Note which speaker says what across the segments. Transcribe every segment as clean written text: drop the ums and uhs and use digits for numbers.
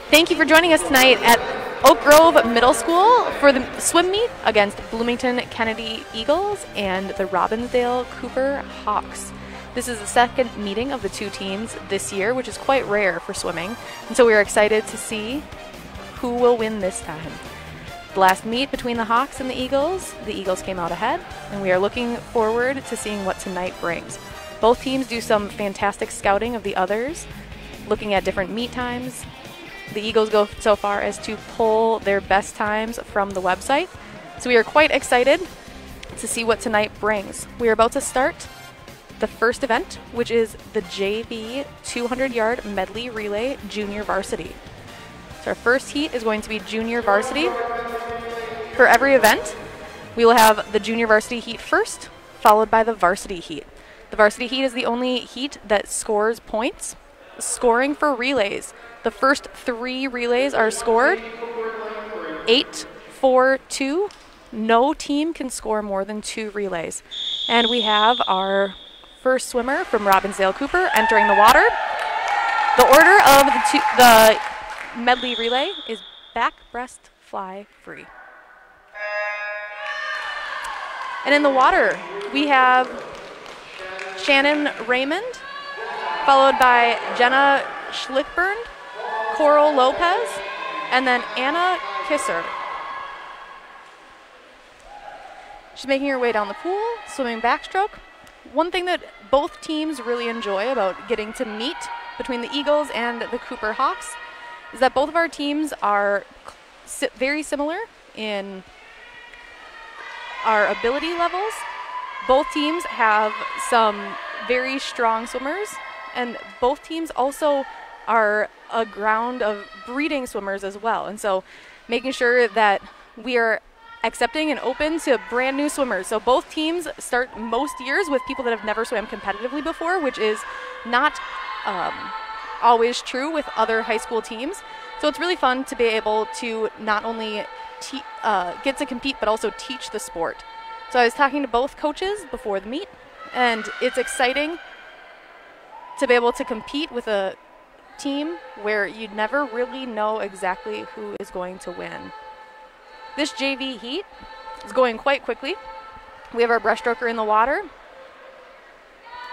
Speaker 1: Thank you for joining us tonight at Oak Grove Middle School for the swim meet against Bloomington Kennedy Eagles and the Robbinsdale Cooper Hawks. This is the second meeting of the two teams this year, which is quite rare for swimming, and so we are excited to see who will win this time. The last meet between the Hawks and the Eagles came out ahead, and we are looking forward to seeing what tonight brings. Both teams do some fantastic scouting of the others, looking at different meet times. The Eagles go so far as to pull their best times from the website. So we are quite excited to see what tonight brings. We are about to start the first event, which is the JV 200-yard medley relay junior varsity. So our first heat is going to be junior varsity. For every event, we will have the junior varsity heat first, followed by the varsity heat. The varsity heat is the only heat that scores points. Scoring for relays. The first 3 relays are scored 8, 4, 2. No team can score more than 2 relays. And we have our first swimmer from Robbinsdale Cooper entering the water. The order of the medley relay is back, breast, fly, free. And in the water, we have Shannon Raymond, followed by Jenna Schlickburn, Coral Lopez, and then Anna Kisser. She's making her way down the pool, swimming backstroke. One thing that both teams really enjoy about getting to meet between the Eagles and the Cooper Hawks is that both of our teams are very similar in our ability levels. Both teams have some very strong swimmers, and both teams also are a ground of breeding swimmers as well. And so making sure that we are accepting and open to brand new swimmers. So both teams start most years with people that have never swam competitively before, which is not always true with other high school teams. So it's really fun to be able to not only get to compete, but also teach the sport. So I was talking to both coaches before the meet, and it's exciting to be able to compete with a team where you never really know exactly who is going to win. This JV heat is going quite quickly. We have our breaststroker in the water.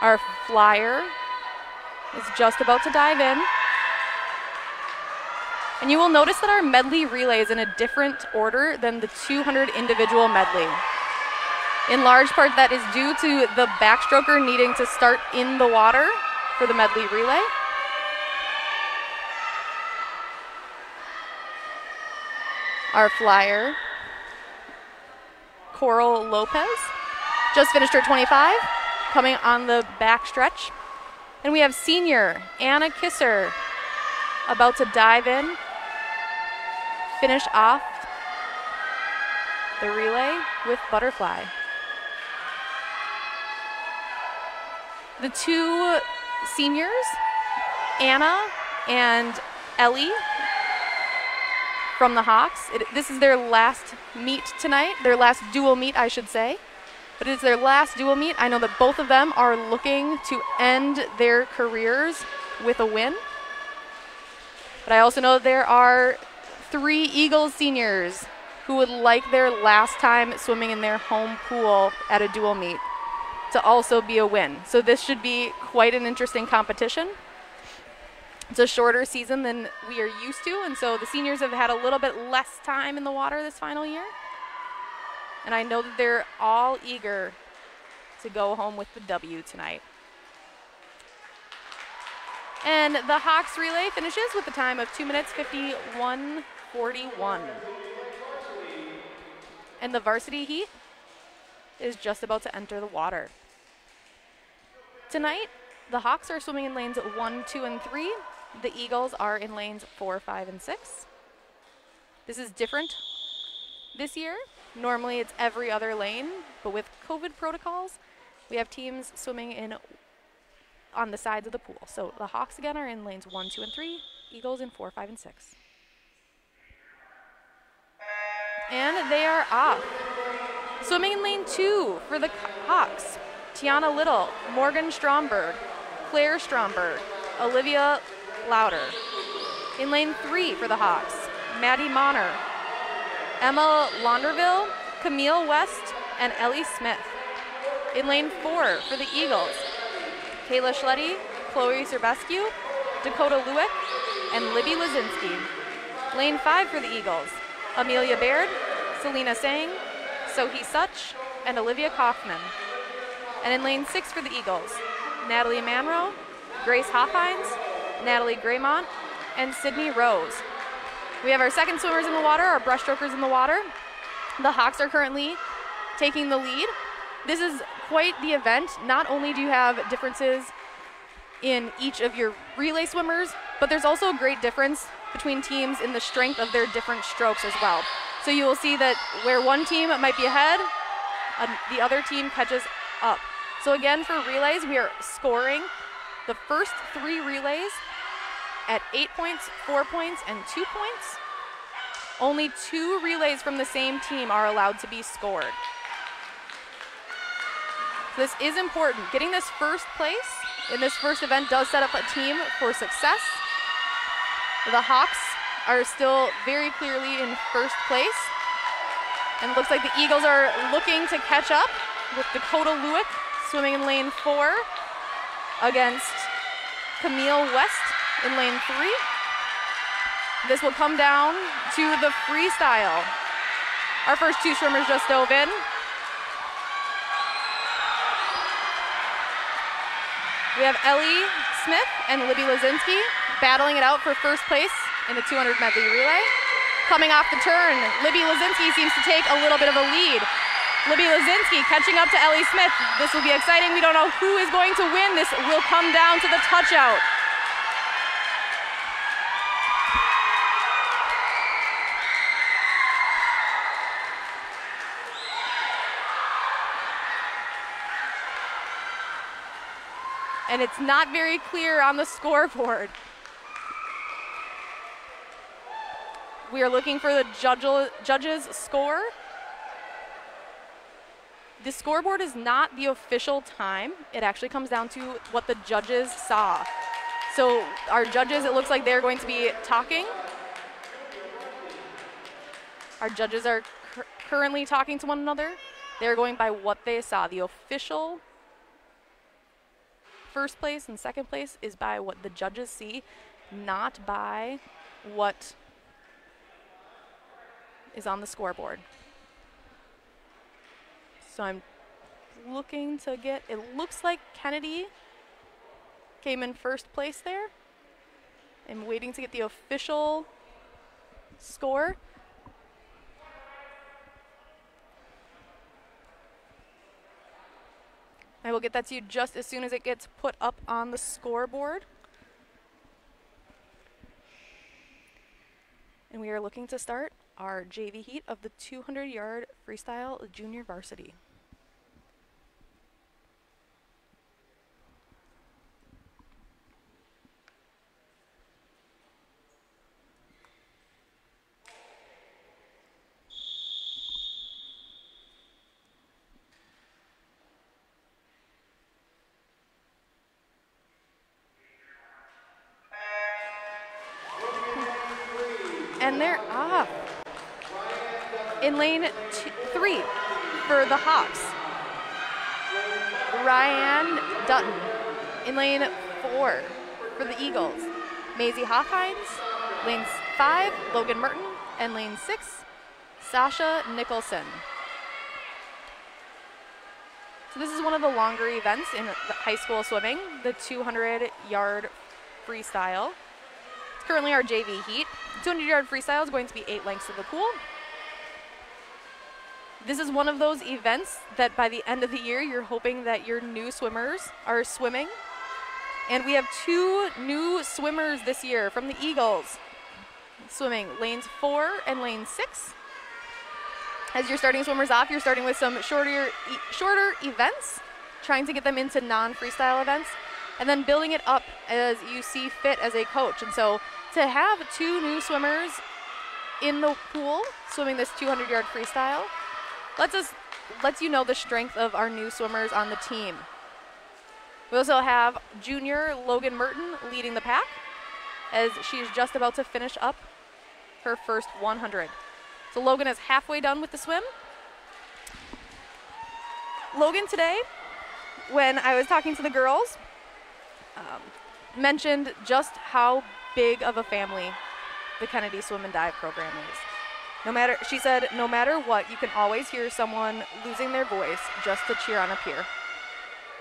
Speaker 1: Our flyer is just about to dive in. And you will notice that our medley relay is in a different order than the 200 individual medley. In large part, that is due to the backstroker needing to start in the water for the medley relay. Our flyer, Coral Lopez, just finished her 25, coming on the back stretch. And we have senior Anna Kisser about to dive in, finish off the relay with butterfly. The two seniors, Anna and Ellie from the Hawks. This is their last meet tonight, their last dual meet, I should say. But it's their last dual meet. I know that both of them are looking to end their careers with a win. But I also know that there are 3 Eagles seniors who would like their last time swimming in their home pool at a dual meet to also be a win. So this should be quite an interesting competition. It's a shorter season than we are used to, and so the seniors have had a little bit less time in the water this final year. And I know that they're all eager to go home with the W tonight. And the Hawks relay finishes with a time of 2 minutes 51:41. And the varsity heat is just about to enter the water. Tonight, the Hawks are swimming in lanes 1, 2, and 3. The Eagles are in lanes 4, 5, and 6. This is different this year. Normally it's every other lane, but with COVID protocols, we have teams swimming on the sides of the pool. So the Hawks again are in lanes 1, 2, and 3. Eagles in 4, 5, and 6. And they are off. Swimming in lane 2 for the Hawks, Tiana Little, Morgan Stromberg, Claire Stromberg, Olivia Louder. In lane 3 for the Hawks, Maddie Monner, Emma Launderville, Camille West, and Ellie Smith. In lane 4 for the Eagles, Kayla Schletty, Chloe Serbescu, Dakota Lewick, and Libby Lazinski. Lane 5 for the Eagles, Amelia Baird, Selena Sang, Sohi Such, and Olivia Kaufman. And in lane 6 for the Eagles, Natalie Manro, Grace Hoffhines, Natalie Graymont, and Sydney Rose. We have our second swimmers in the water, our breaststrokers in the water. The Hawks are currently taking the lead. This is quite the event. Not only do you have differences in each of your relay swimmers, but there's also a great difference between teams in the strength of their different strokes as well. So you will see that where one team might be ahead, the other team catches up. So again, for relays, we are scoring the first 3 relays at 8 points, 4 points, and 2 points. Only 2 relays from the same team are allowed to be scored. So this is important. Getting this first place in this first event does set up a team for success. The Hawks are still very clearly in first place. And it looks like the Eagles are looking to catch up with Dakota Lewick swimming in lane 4 against Camille West in lane 3. This will come down to the freestyle. Our first 2 swimmers just dove in. We have Ellie Smith and Libby Lazinski battling it out for first place in the 200 medley relay. Coming off the turn, Libby Lazinski seems to take a little bit of a lead. Libby Lazinski catching up to Ellie Smith. This will be exciting. We don't know who is going to win. This will come down to the touch out. And it's not very clear on the scoreboard. We are looking for the judges' score. The scoreboard is not the official time. It actually comes down to what the judges saw. So our judges, it looks like they're going to be talking. Our judges are currently talking to one another. They're going by what they saw. The official first place and second place is by what the judges see, not by what is on the scoreboard. So I'm looking to get, it looks like Kennedy came in first place there. I'm waiting to get the official score. I will get that to you just as soon as it gets put up on the scoreboard. And we are looking to start our JV heat of the 200-yard freestyle junior varsity. And they're off. In lane 3 for the Hawks, Ryan Dutton. In lane 4 for the Eagles, Maisie Hoffhines. Lane 5, Logan Merton. And lane 6, Sasha Nicholson. So this is one of the longer events in high school swimming, the 200-yard freestyle. Currently our JV heat. 200-yard freestyle is going to be 8 lengths of the pool. This is one of those events that by the end of the year, you're hoping that your new swimmers are swimming. And we have 2 new swimmers this year from the Eagles, swimming lanes 4 and lane 6. As you're starting swimmers off, you're starting with some shorter events, trying to get them into non-freestyle events, and then building it up as you see fit as a coach. And so to have 2 new swimmers in the pool swimming this 200-yard freestyle lets you know the strength of our new swimmers on the team. We also have junior Logan Merton leading the pack. as she's just about to finish up her first 100. So Logan is halfway done with the swim. Logan today, when I was talking to the girls, mentioned just how big of a family the Kennedy Swim and Dive program is. She said, no matter what, you can always hear someone losing their voice just to cheer on a pier.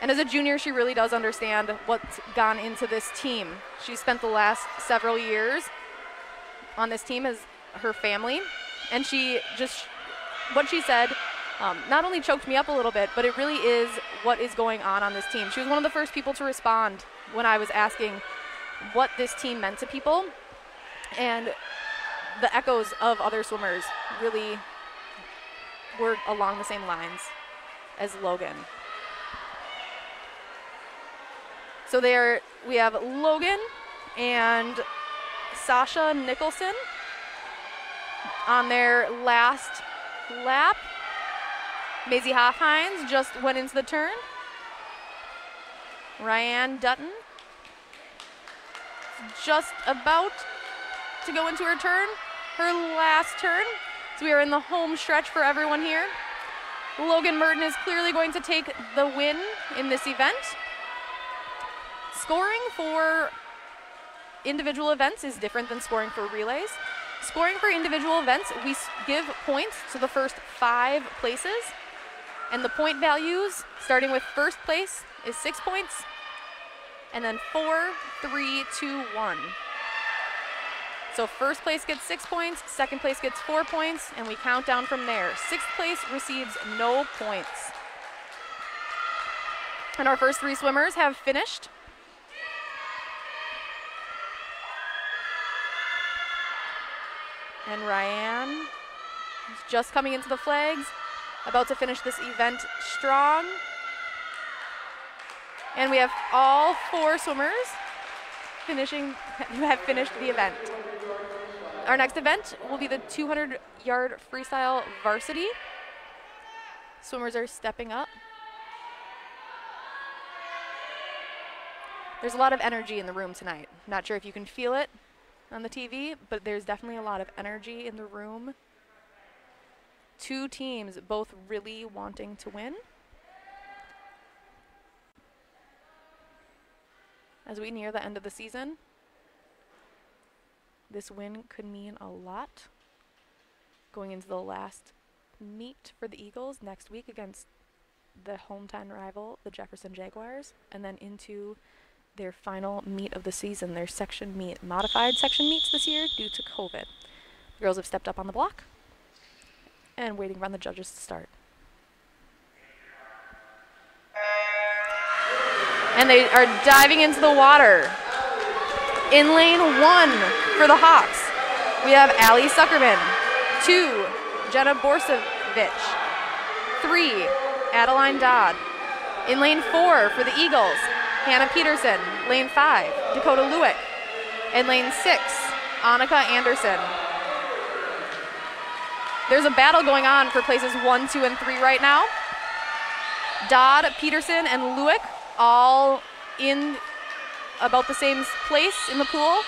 Speaker 1: And as a junior, she really does understand what's gone into this team. She spent the last several years on this team as her family, and what she said not only choked me up a little bit, but it really is what is going on this team. She was one of the first people to respond when I was asking what this team meant to people, and the echoes of other swimmers really were along the same lines as Logan. So we have Logan and Sasha Nicholson on their last lap. Maisie Hoffhines just went into the turn. Ryan Dutton just about to go into her turn, her last turn. So we are in the home stretch for everyone here. Logan Merton is clearly going to take the win in this event. Scoring for individual events is different than scoring for relays. Scoring for individual events, we give points to the first 5 places. And the point values, starting with first place, is 6 points. And then 4, 3, 2, 1. So first place gets 6 points, second place gets 4 points, and we count down from there. 6th place receives no points. And our first 3 swimmers have finished. And Ryan is just coming into the flags, about to finish this event strong. And we have all 4 swimmers who have finished the event. Our next event will be the 200-yard freestyle varsity. Swimmers are stepping up. There's a lot of energy in the room tonight. Not sure if you can feel it on the TV, but there's definitely a lot of energy in the room. 2 teams both really wanting to win. As we near the end of the season, this win could mean a lot going into the last meet for the Eagles next week against the hometown rival, the Jefferson Jaguars, and then into their final meet of the season, their section meet, modified section meets this year due to COVID. The girls have stepped up on the block and waiting for the judges to start. And they are diving into the water. In lane 1 for the Hawks, we have Allie Suckerman. 2, Jenna Borsovich. 3, Adeline Dodd. In lane 4 for the Eagles, Hannah Peterson. Lane 5, Dakota Lewick. In lane 6, Annika Anderson. There's a battle going on for places 1, 2, and 3 right now. Dodd, Peterson, and Lewick all in about the same place in the pool.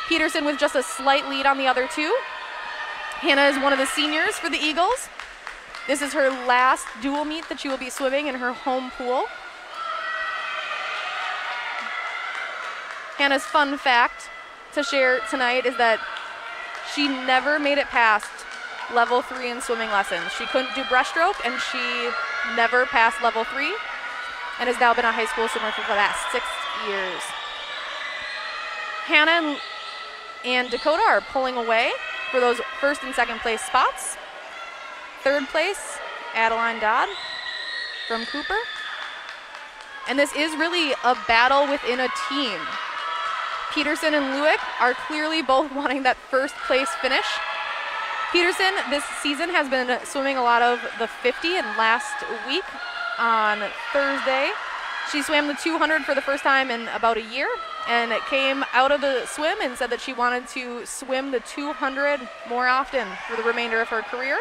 Speaker 1: Peterson with just a slight lead on the other 2. Hannah is one of the seniors for the Eagles. This is her last dual meet that she will be swimming in her home pool. Hannah's fun fact to share tonight is that she never made it past level 3 in swimming lessons. She couldn't do breaststroke, and she never passed level 3, and has now been a high school swimmer for the last 6 years. Hannah and Dakota are pulling away for those first and second place spots. 3rd place, Adeline Dodd from Cooper. And this is really a battle within a team. Peterson and Lewick are clearly both wanting that first place finish. Peterson this season has been swimming a lot of the 50, and last week on Thursday, she swam the 200 for the first time in about a year, and it came out of the swim and said that she wanted to swim the 200 more often for the remainder of her career.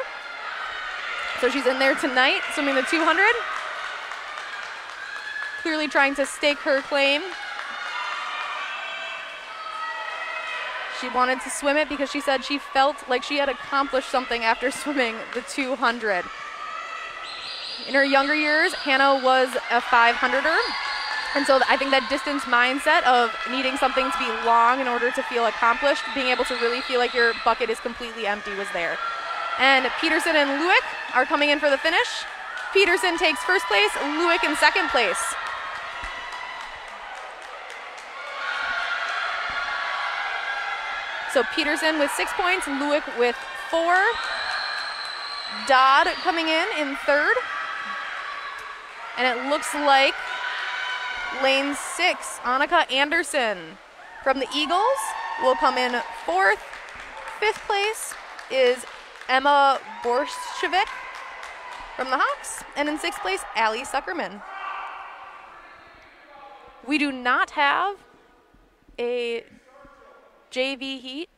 Speaker 1: So she's in there tonight swimming the 200, clearly trying to stake her claim She wanted to swim it because she said she felt like she had accomplished something after swimming the 200. In her younger years, Hannah was a 500er. And so I think that distance mindset of needing something to be long in order to feel accomplished, being able to really feel like your bucket is completely empty was there. And Peterson and Lewick are coming in for the finish. Peterson takes first place, Lewick in second place. So Peterson with 6 points, Lewick with 4. Dodd coming in third. And it looks like lane 6, Annika Anderson from the Eagles will come in 4th. 5th place is Emma Borshevik from the Hawks. And in 6th place, Allie Suckerman. We do not have a JV heat.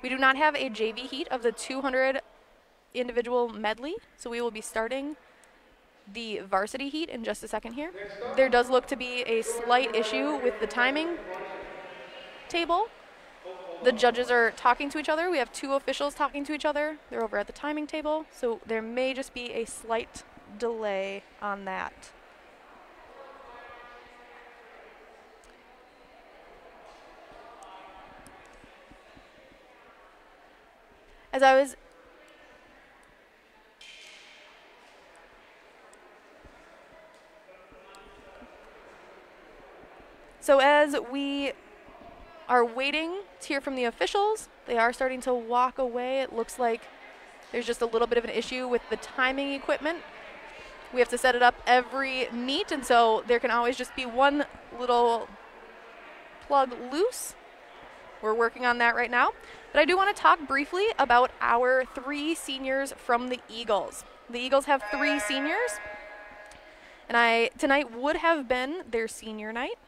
Speaker 1: We do not have a JV heat of the 200 individual medley, so we will be starting the varsity heat in just a second here. There does look to be a slight issue with the timing table. The judges are talking to each other. We have 2 officials talking to each other. They're over at the timing table, so there may just be a slight delay on that. As we are waiting to hear from the officials, they are starting to walk away. It looks like there's just a little bit of an issue with the timing equipment. We have to set it up every meet, and so there can always just be one little plug loose. We're working on that right now. But I do want to talk briefly about our 3 seniors from the Eagles. The Eagles have 3 seniors, and tonight would have been their senior night.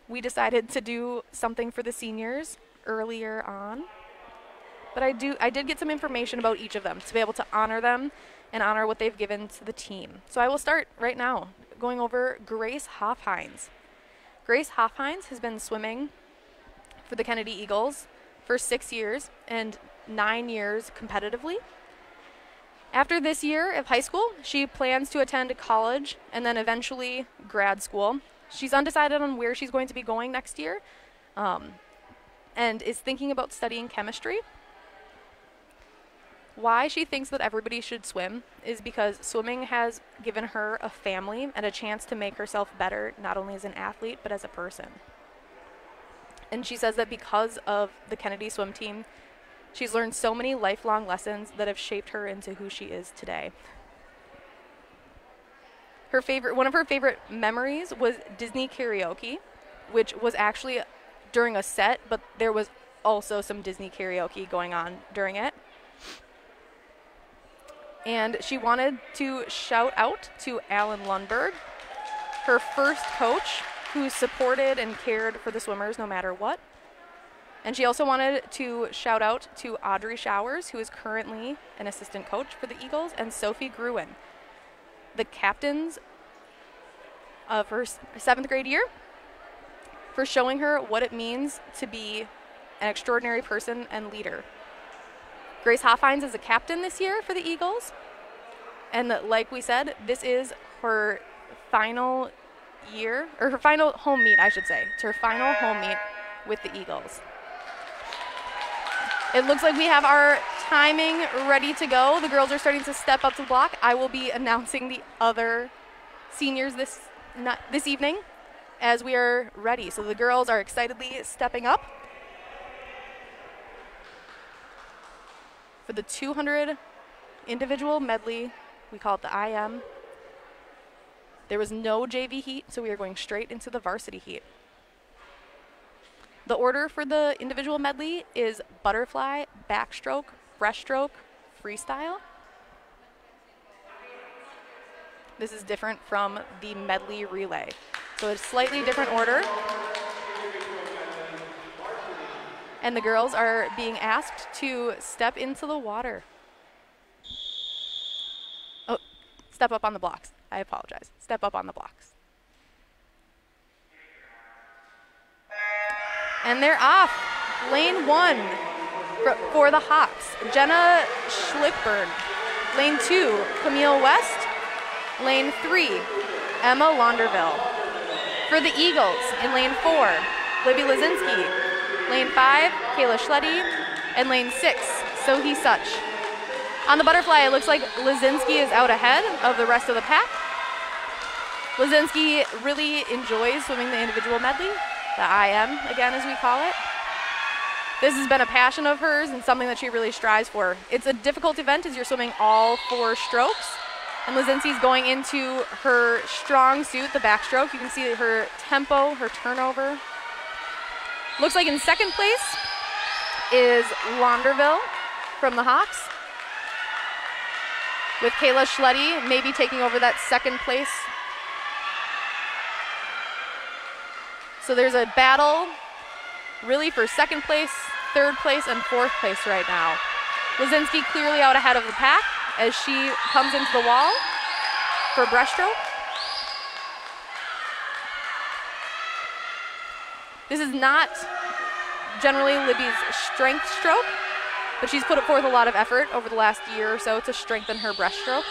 Speaker 1: We decided to do something for the seniors earlier on, but I did get some information about each of them to be able to honor them and honor what they've given to the team. So I will start right now going over Grace Hoffhines. Grace Hoffhines has been swimming for the Kennedy Eagles for 6 years and 9 years competitively. After this year of high school, she plans to attend college and then eventually grad school. She's undecided on where she's going to be going next year, and is thinking about studying chemistry. Why she thinks that everybody should swim is because swimming has given her a family and a chance to make herself better, not only as an athlete, but as a person. And she says that because of the Kennedy swim team, she's learned so many lifelong lessons that have shaped her into who she is today. One of her favorite memories was Disney karaoke, which was actually during a set, but there was also some Disney karaoke going on during it. And she wanted to shout out to Alan Lundberg, her first coach, who supported and cared for the swimmers no matter what. And she also wanted to shout out to Audrey Showers, who is currently an assistant coach for the Eagles, and Sophie Gruen, the captains of her 7th grade year, for showing her what it means to be an extraordinary person and leader. Grace Hoffhines is a captain this year for the Eagles, and like we said, this is her final year, or her final home meet, I should say. It's her final home meet with the Eagles. It looks like we have our timing ready to go. The girls are starting to step up to the block. I will be announcing the other seniors this evening as we are ready. So the girls are excitedly stepping up for the 200 individual medley. We call it the IM. There was no JV heat, so we are going straight into the varsity heat. The order for the individual medley is butterfly, backstroke, breaststroke, freestyle. This is different from the medley relay. So it's slightly different order. And the girls are being asked to step into the water. Oh, step up on the blocks. I apologize. Step up on the blocks. And they're off. Lane 1 for the Hawks, Jenna Schlickburn. Lane 2, Camille West. Lane 3, Emma Launderville. For the Eagles, in lane 4, Libby Lazinski. Lane 5, Kayla Schletty. And lane 6, Sohi Such. On the butterfly, it looks like Lazinski is out ahead of the rest of the pack. Lazinski really enjoys swimming the individual medley, the IM again as we call it. This has been a passion of hers and something that she really strives for. It's a difficult event as you're swimming all 4 strokes. And Lazinski's going into her strong suit, the backstroke. You can see her tempo, her turnover. Looks like in second place is Launderville from the Hawks, with Kayla Schletty maybe taking over that second place. So there's a battle really for second place, third place, and fourth place right now. Lazinski clearly out ahead of the pack as she comes into the wall for breaststroke. This is not generally Libby's strength stroke, but she's put forth a lot of effort over the last year or so to strengthen her breaststroke.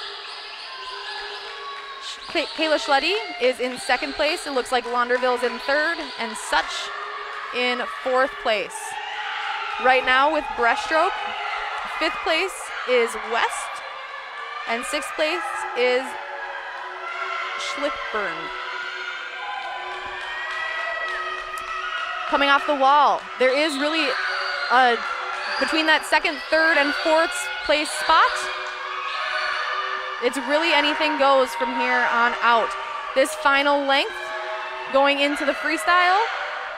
Speaker 1: Kayla Schletty is in second place. It looks like Launderville's in third and Such in fourth place. Right now with breaststroke, fifth place is West and sixth place is Schlickburn. Coming off the wall, there is really between that second, third, and fourth place spot, it's really anything goes from here on out. This final length going into the freestyle,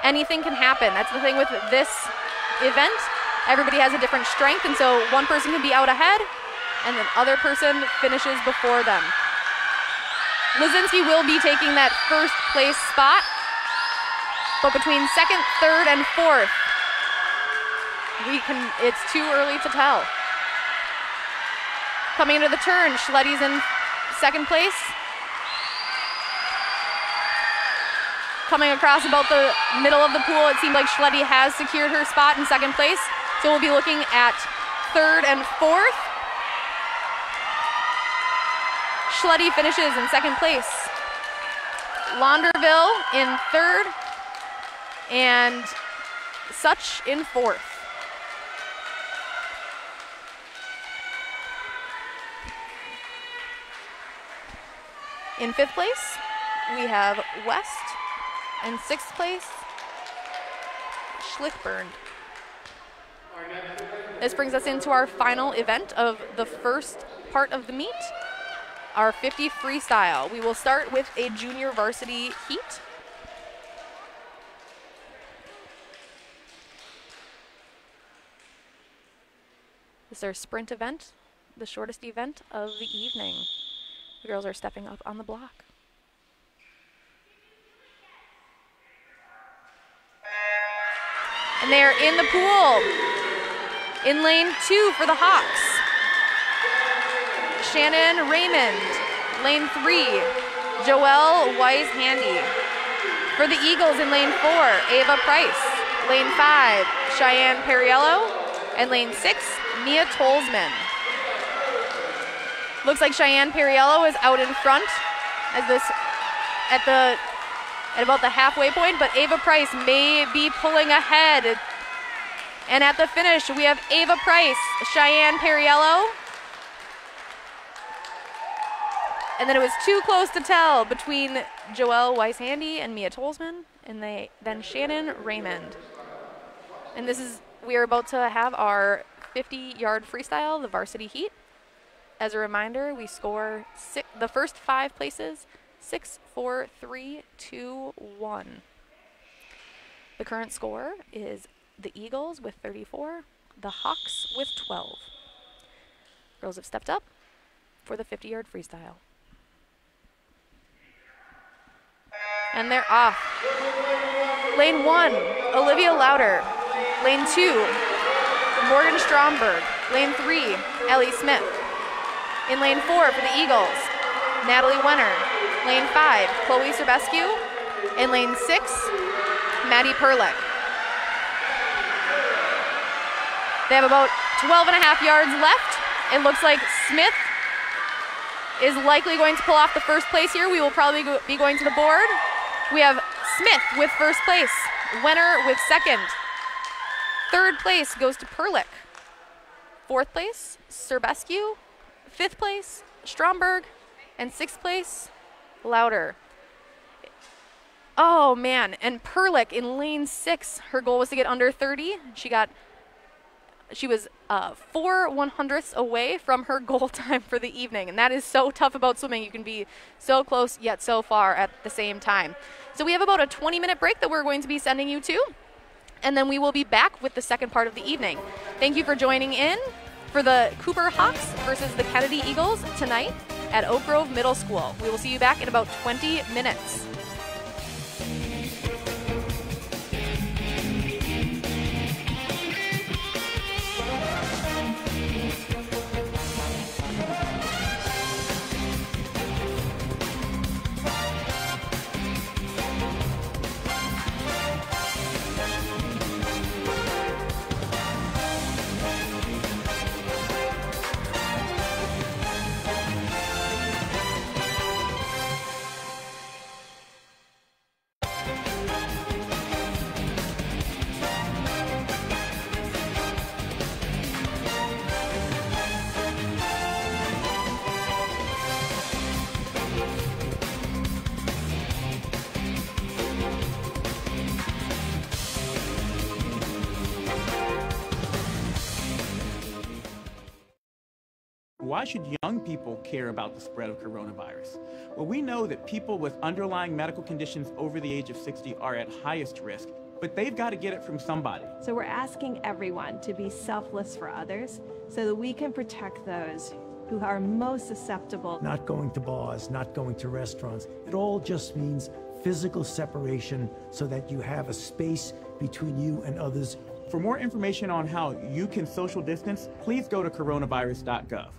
Speaker 1: anything can happen. That's the thing with this event. Everybody has a different strength, and so one person can be out ahead and the other person finishes before them. Lazinski will be taking that first place spot, but between second, third, and fourth, it's too early to tell. Coming into the turn, Schletty's in second place. Coming across about the middle of the pool, it seems like Schletty has secured her spot in second place. So we'll be looking at third and fourth. Schletty finishes in second place. Launderville in third and Such in fourth. In fifth place, we have West, and sixth place, Schlickburn. This brings us into our final event of the first part of the meet, our 50 freestyle. We will start with a junior varsity heat. This is our sprint event, the shortest event of the evening. The girls are stepping up on the block. And they are in the pool. In lane 2 for the Hawks, Shannon Raymond. Lane 3, Joelle Wise-Handy. For the Eagles in lane 4, Ava Price. Lane 5, Cheyenne Perriello. And lane 6, Mia Tolzman. Looks like Cheyenne Perriello is out in front as this at about the halfway point, but Ava Price may be pulling ahead. And at the finish, we have Ava Price, Cheyenne Perriello. And then it was too close to tell between Joelle Wise-Handy and Mia Tolzman, and then Shannon Raymond. And we are about to have our 50-yard freestyle, the varsity heat. As a reminder, we score the first 5 places, 6, 4, 3, 2, 1. The current score is the Eagles with 34, the Hawks with 12. Girls have stepped up for the 50-yard freestyle. And they're off. Lane 1, Olivia Lauder. Lane 2, Morgan Stromberg. Lane 3, Ellie Smith. In lane 4 for the Eagles, Natalie Wenner. Lane 5, Chloe Serbescu. In lane 6, Maddie Perlick. They have about 12 and a half yards left. It looks like Smith is likely going to pull off the first place here. We will probably be going to the board. We have Smith with first place, Wenner with second. Third place goes to Perlick. Fourth place, Serbescu. Fifth place, Stromberg. And sixth place, Louder. Oh man, and Perlick in lane 6, her goal was to get under 30. She was 4/100ths away from her goal time for the evening, and that is so tough about swimming. You can be so close yet so far at the same time. So we have about a 20-minute break that we're going to be sending you to, and then we will be back with the second part of the evening. Thank you for joining in for the Cooper Hawks versus the Kennedy Eagles tonight at Oak Grove Middle School. We will see you back in about 20 minutes.
Speaker 2: Why should young people care about the spread of coronavirus? Well, we know that people with underlying medical conditions over the age of 60 are at highest risk, but they've got to get it from somebody.
Speaker 3: So we're asking everyone to be selfless for others so that we can protect those who are most susceptible.
Speaker 4: Not going to bars, not going to restaurants. It all just means physical separation so that you have a space between you and others.
Speaker 2: For more information on how you can social distance, please go to coronavirus.gov.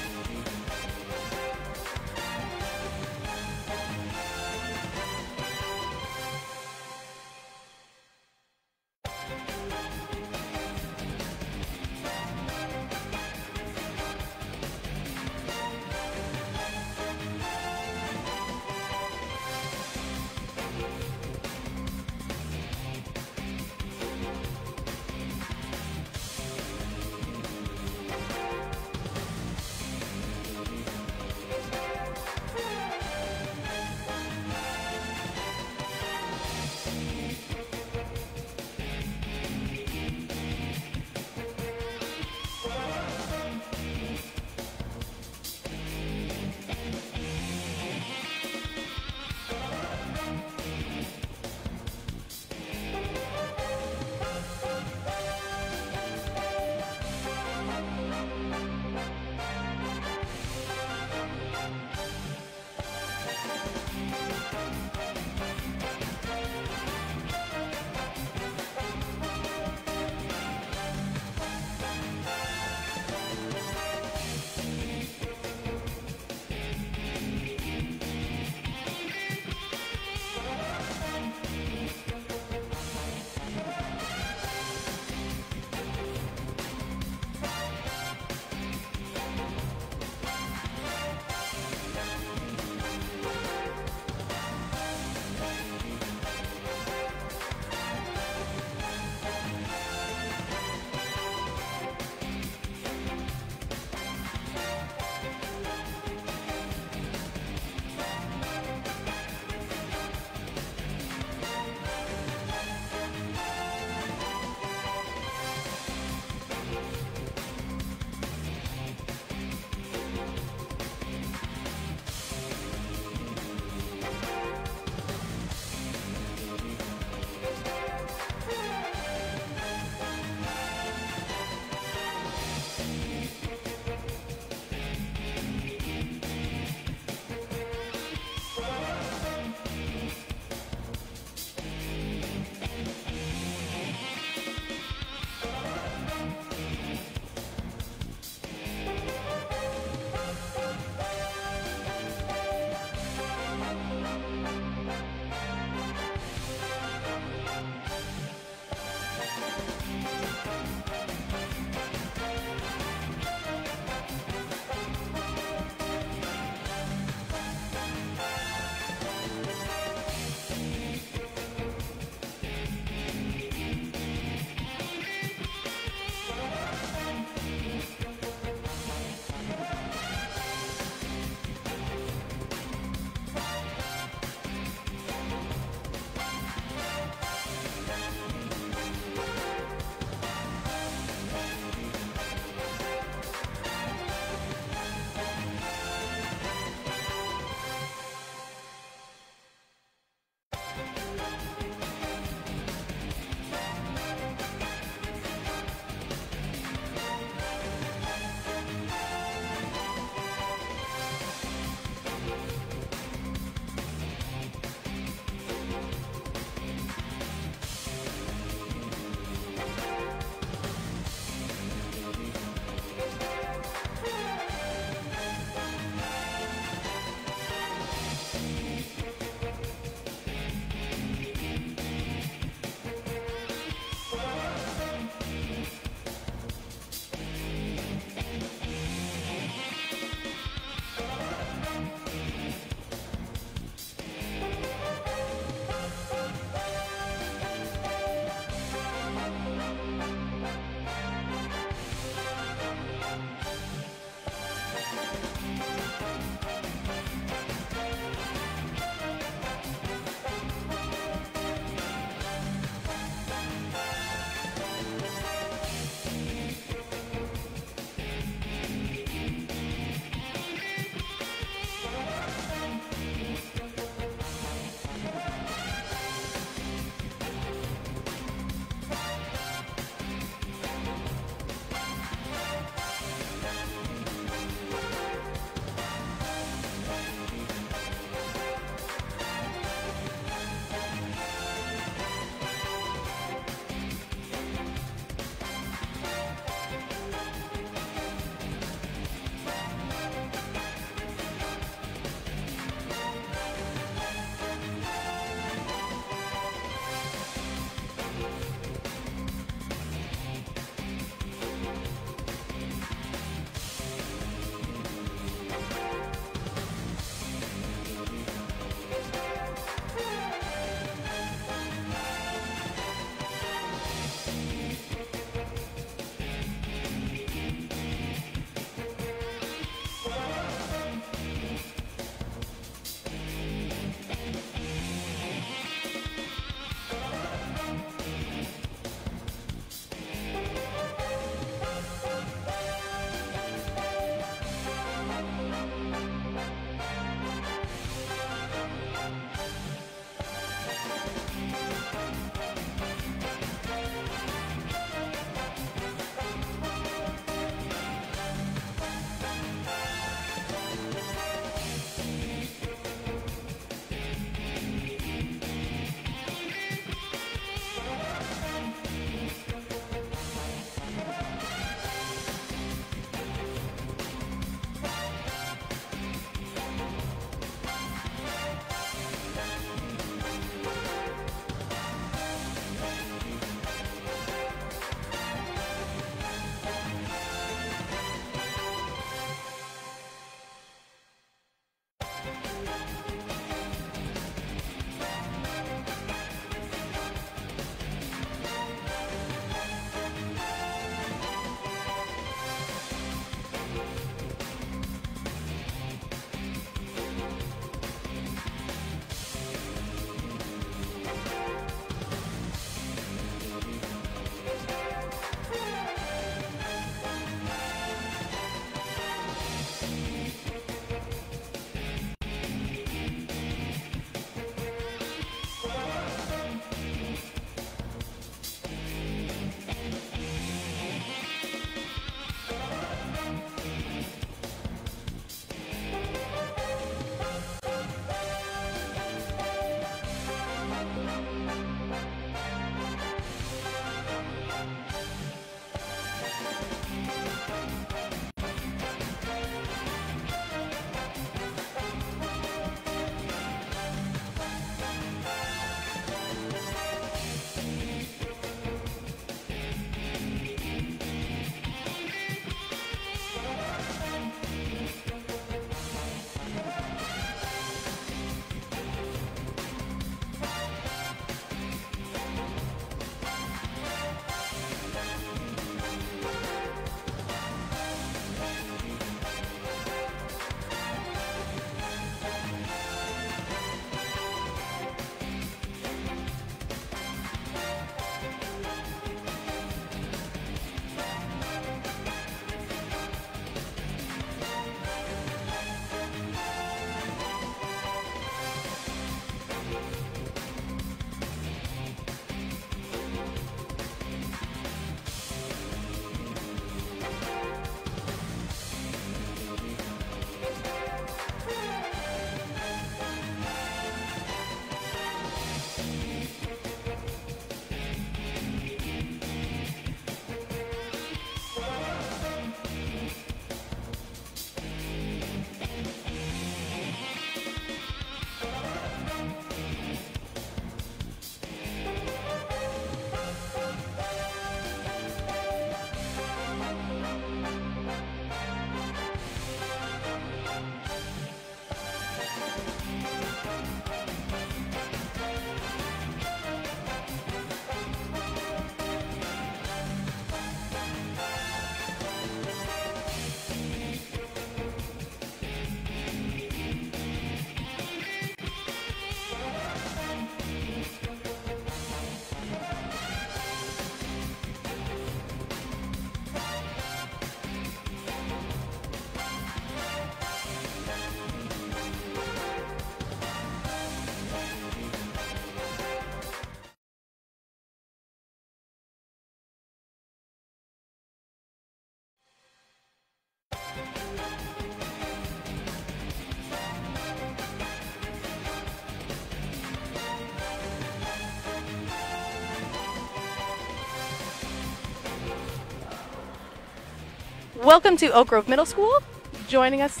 Speaker 1: Welcome to Oak Grove Middle School. Joining us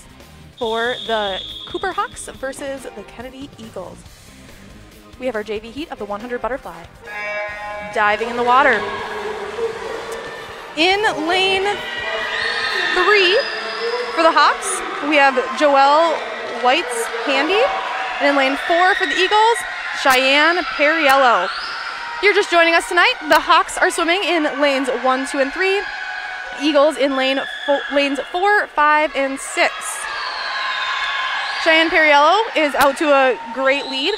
Speaker 1: for the Cooper Hawks versus the Kennedy Eagles. We have our JV heat of the 100 butterfly. Diving in the water. In lane 3 for the Hawks, we have Joelle White's Handy. And in lane 4 for the Eagles, Cheyenne Perriello. You're just joining us tonight. The Hawks are swimming in lanes 1, 2, and 3. Eagles in lanes 4, 5, and 6. Cheyenne Perriello is out to a great lead.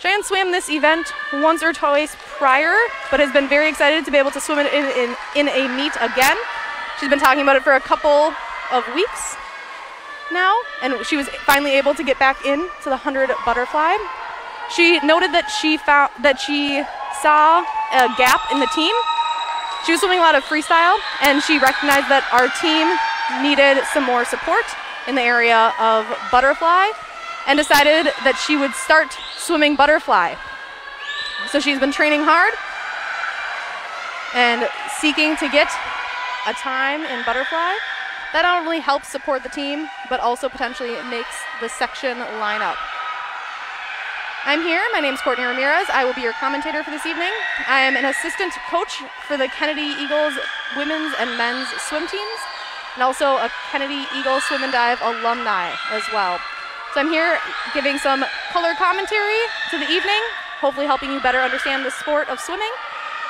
Speaker 1: Cheyenne swam this event once or twice prior, but has been very excited to be able to swim it in a meet again. She's been talking about it for a couple of weeks now, and she was finally able to get back into the 100 butterfly. She noted that she saw a gap in the team. She was swimming a lot of freestyle, and she recognized that our team needed some more support in the area of butterfly, and decided that she would start swimming butterfly. So she's been training hard and seeking to get a time in butterfly. That not only helps support the team, but also potentially makes the section lineup. I'm here. My name's Courtney Ramirez. I will be your commentator for this evening. I am an assistant coach for the Kennedy Eagles women's and men's swim teams, and also a Kennedy Eagles Swim and Dive alumni as well. So I'm here giving some color commentary to the evening, hopefully helping you better understand the sport of swimming,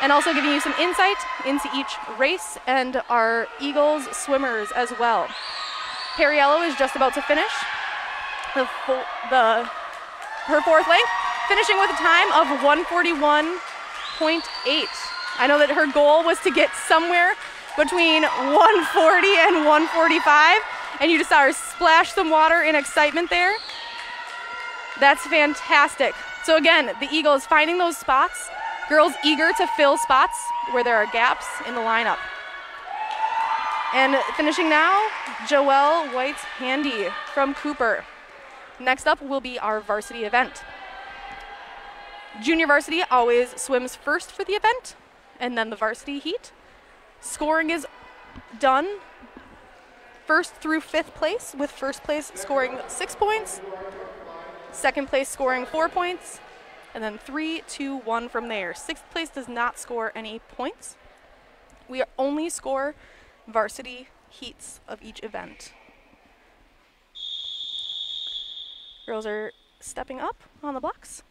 Speaker 1: and also giving you some insight into each race and our Eagles swimmers as well. Perriello is just about to finish her 4th length, finishing with a time of 141.8. I know that her goal was to get somewhere between 140 and 145, and you just saw her splash some water in excitement there. That's fantastic. So again, the Eagles finding those spots, girls eager to fill spots where there are gaps in the lineup. And finishing now, Joelle White's Handy from Cooper. Next up will be our varsity event. Junior varsity always swims first for the event, and then the varsity heat. Scoring is done 1st through 5th place, with 1st place scoring 6 points, 2nd place scoring 4 points, and then 3, 2, 1 from there. 6th place does not score any points. We only score varsity heats of each event. Girls are stepping up on the blocks.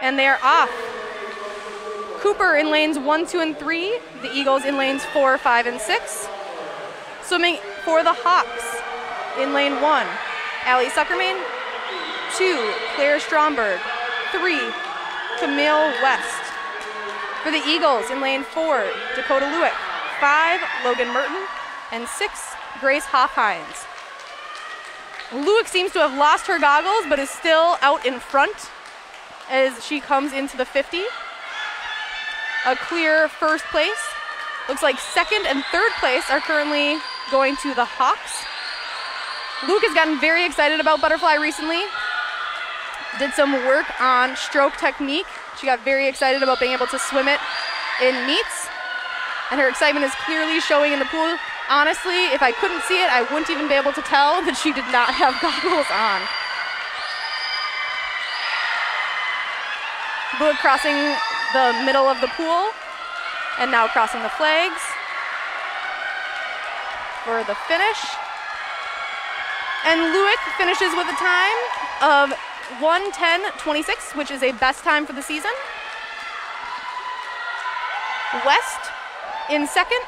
Speaker 1: And they are off. Cooper in lanes 1, 2, and 3. The Eagles in lanes 4, 5, and 6. Swimming for the Hawks in lane 1, Allie Suckerman. 2, Claire Stromberg. 3, Camille West. For the Eagles in lane 4, Dakota Lewick. 5, Logan Merton. And 6, Grace Hoffhines. Lewick seems to have lost her goggles, but is still out in front as she comes into the 50. A clear 1st place. Looks like 2nd and 3rd place are currently going to the Hawks. Lewick has gotten very excited about butterfly recently. Did some work on stroke technique. She got very excited about being able to swim it in meets. And her excitement is clearly showing in the pool. Honestly, if I couldn't see it, I wouldn't even be able to tell that she did not have goggles on. Lewick crossing the middle of the pool, and now crossing the flags for the finish. And Lewick finishes with a time of 1:10.26, which is a best time for the season. West in 2nd,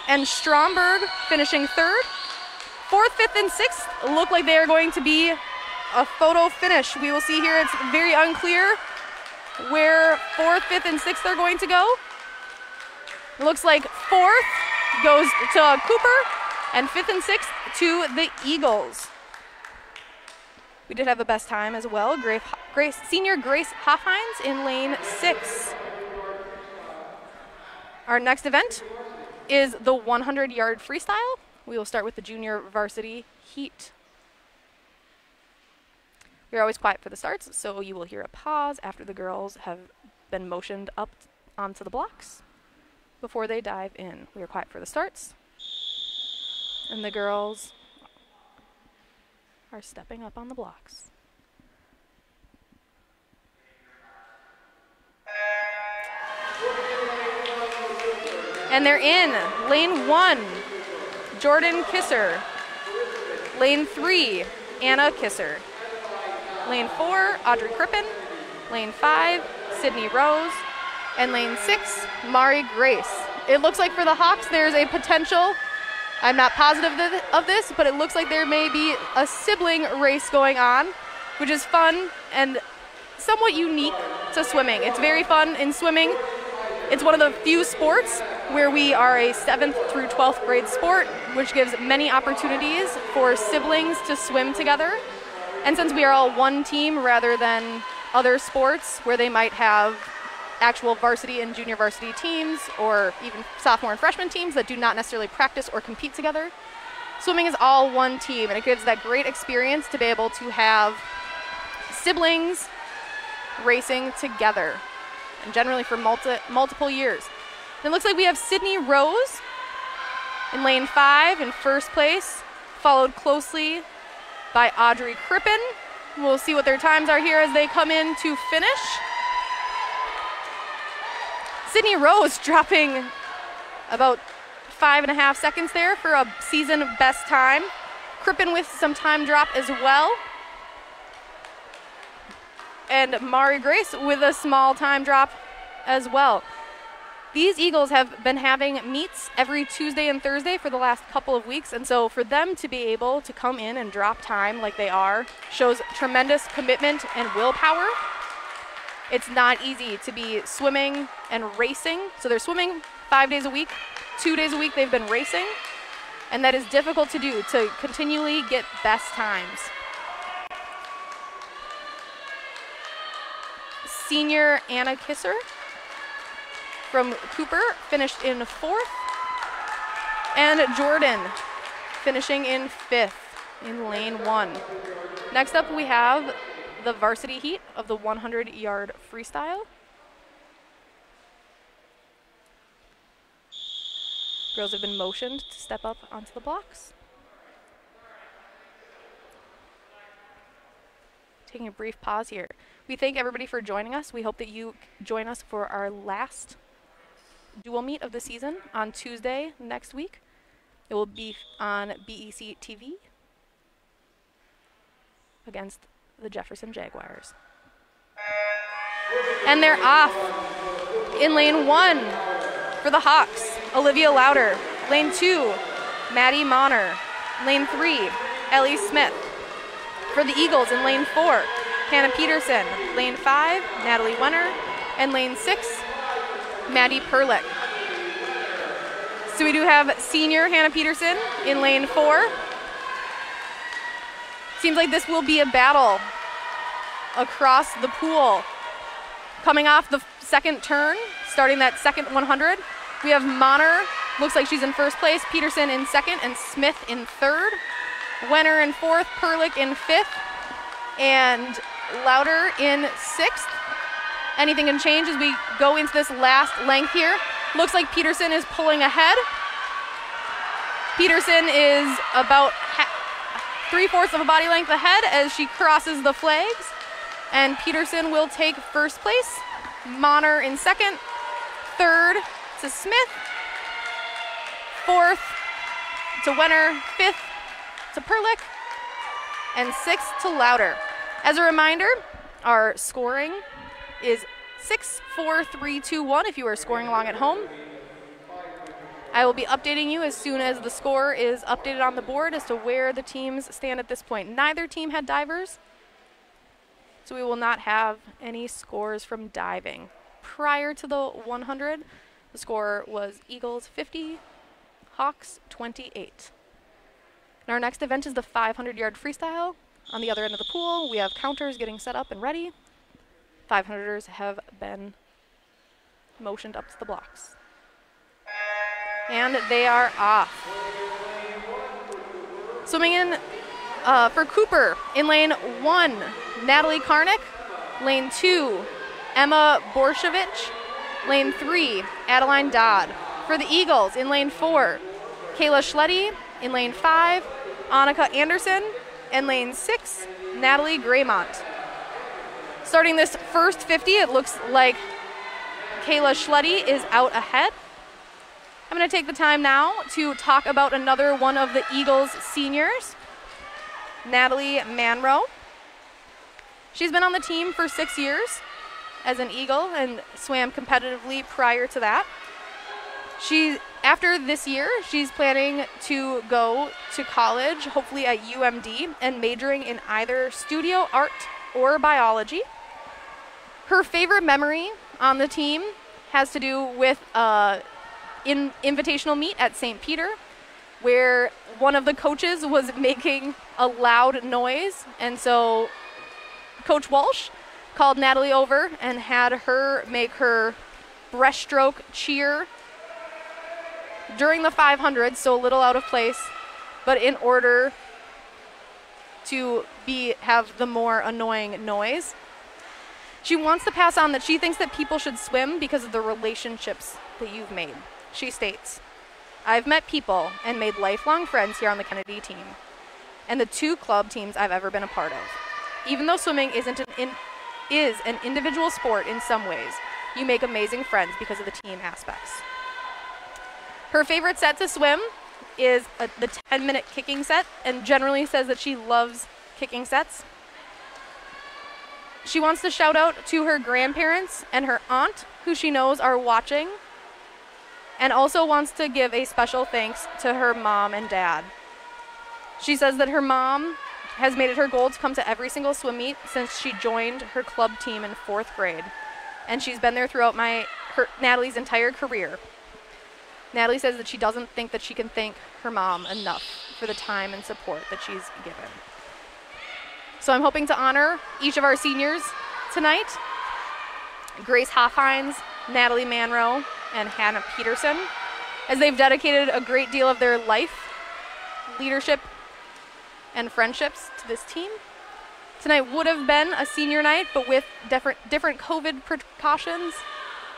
Speaker 1: and Stromberg finishing 3rd. 4th, 5th, and 6th look like they are going to be a photo finish. We will see here, it's very unclear where 4th, 5th, and 6th are going to go. It looks like 4th goes to Cooper, and 5th and 6th to the Eagles. We did have the best time as well. Senior Grace Hoffhines in lane 6. Our next event is the 100-yard freestyle. We will start with the junior varsity heat. We're always quiet for the starts, so you will hear a pause after the girls have been motioned up onto the blocks before they dive in. We are quiet for the starts. And the girls are stepping up on the blocks. And they're in. Lane 1, Jordan Kisser. Lane 3, Anna Kisser. Lane 4, Audrey Crippen. Lane 5, Sydney Rose. And lane 6, Mari Grace. It looks like for the Hawks there's a potential, I'm not positive of this, but it looks like there may be a sibling race going on, which is fun and somewhat unique to swimming. It's very fun in swimming. It's one of the few sports where we are a 7th through 12th grade sport, which gives many opportunities for siblings to swim together. And since we are all one team rather than other sports where they might have actual varsity and junior varsity teams or even sophomore and freshman teams that do not necessarily practice or compete together, swimming is all one team, and it gives that great experience to be able to have siblings racing together, and generally for multiple years. And it looks like we have Sydney Rose in lane 5 in first place, followed closely by Audrey Crippen. We'll see what their times are here as they come in to finish. Sydney Rose dropping about 5.5 seconds there for a season best time. Crippen with some time drop as well. And Mari Grace with a small time drop as well. These Eagles have been having meets every Tuesday and Thursday for the last couple of weeks, and so for them to be able to come in and drop time like they are shows tremendous commitment and willpower. It's not easy to be swimming and racing. So they're swimming 5 days a week, 2 days a week they've been racing, and that is difficult to do, to continually get best times. Senior Anna Kisser from Cooper finished in 4th, and Jordan finishing in 5th in lane 1. Next up we have the varsity heat of the 100-yard freestyle. Girls have been motioned to step up onto the blocks. Taking a brief pause here. We thank everybody for joining us. We hope that you join us for our last dual meet of the season on Tuesday next week. It will be on BEC-TV against the Jefferson Jaguars. And they're off. In lane 1 for the Hawks, Olivia Lauder. Lane 2, Maddie Monner. Lane 3, Ellie Smith. For the Eagles in lane 4, Hannah Peterson. Lane 5, Natalie Wenner. And lane 6, Maddie Perlick. So we do have senior Hannah Peterson in lane 4. Seems like this will be a battle across the pool. Coming off the second turn, starting that second 100, we have Monner, looks like she's in first place, Peterson in second, and Smith in third. Wenner in 4th, Perlick in 5th, and Lauder in 6th. Anything can change as we go into this last length here. Looks like Peterson is pulling ahead. Peterson is about 3/4 of a body length ahead as she crosses the flags. And Peterson will take first place. Monner in 2nd. 3rd to Smith. 4th to Wenner. 5th to Perlick. And 6th to Lauder. As a reminder, our scoring is 6, 4, 3, 2, 1 if you are scoring along at home. I will be updating you as soon as the score is updated on the board as to where the teams stand at this point. Neither team had divers, so we will not have any scores from diving. Prior to the 100, the score was Eagles 50, Hawks 28. And our next event is the 500-yard freestyle. On the other end of the pool, we have counters getting set up and ready. 500ers have been motioned up to the blocks. And they are off. Swimming in for Cooper in lane 1, Natalie Karnick. Lane 2, Emma Borshevich. Lane 3, Adeline Dodd. For the Eagles, in lane 4, Kayla Schletty. In lane 5, Annika Anderson. And lane 6, Natalie Graymont. Starting this first 50, it looks like Kayla Schletty is out ahead. I'm going to take the time now to talk about another one of the Eagles seniors, Natalie Manroe. She's been on the team for 6 years as an Eagle and swam competitively prior to that. After this year, she's planning to go to college, hopefully at UMD, and majoring in either studio art or biology. Her favorite memory on the team has to do with invitational meet at St. Peter, where one of the coaches was making a loud noise, and so Coach Walsh called Natalie over and had her make her breaststroke cheer during the 500, so a little out of place, but in order to have the more annoying noise. She wants to pass on that she thinks that people should swim because of the relationships that you've made. She states, "I've met people and made lifelong friends here on the Kennedy team and the 2 club teams I've ever been a part of. Even though swimming is an individual sport in some ways, you make amazing friends because of the team aspects." Her favorite set to swim is the 10-minute kicking set, and generally says that she loves kicking sets. She wants to shout out to her grandparents and her aunt, who she knows are watching, and also wants to give a special thanks to her mom and dad. She says that her mom has made it her goal to come to every single swim meet since she joined her club team in 4th grade, and she's been there throughout Natalie's entire career. Natalie says that she doesn't think that she can thank her mom enough for the time and support that she's given. So I'm hoping to honor each of our seniors tonight: Grace Hoffhines, Natalie Manroe, and Hannah Peterson, as they've dedicated a great deal of their life, leadership, and friendships to this team. Tonight would have been a senior night, but with different COVID precautions,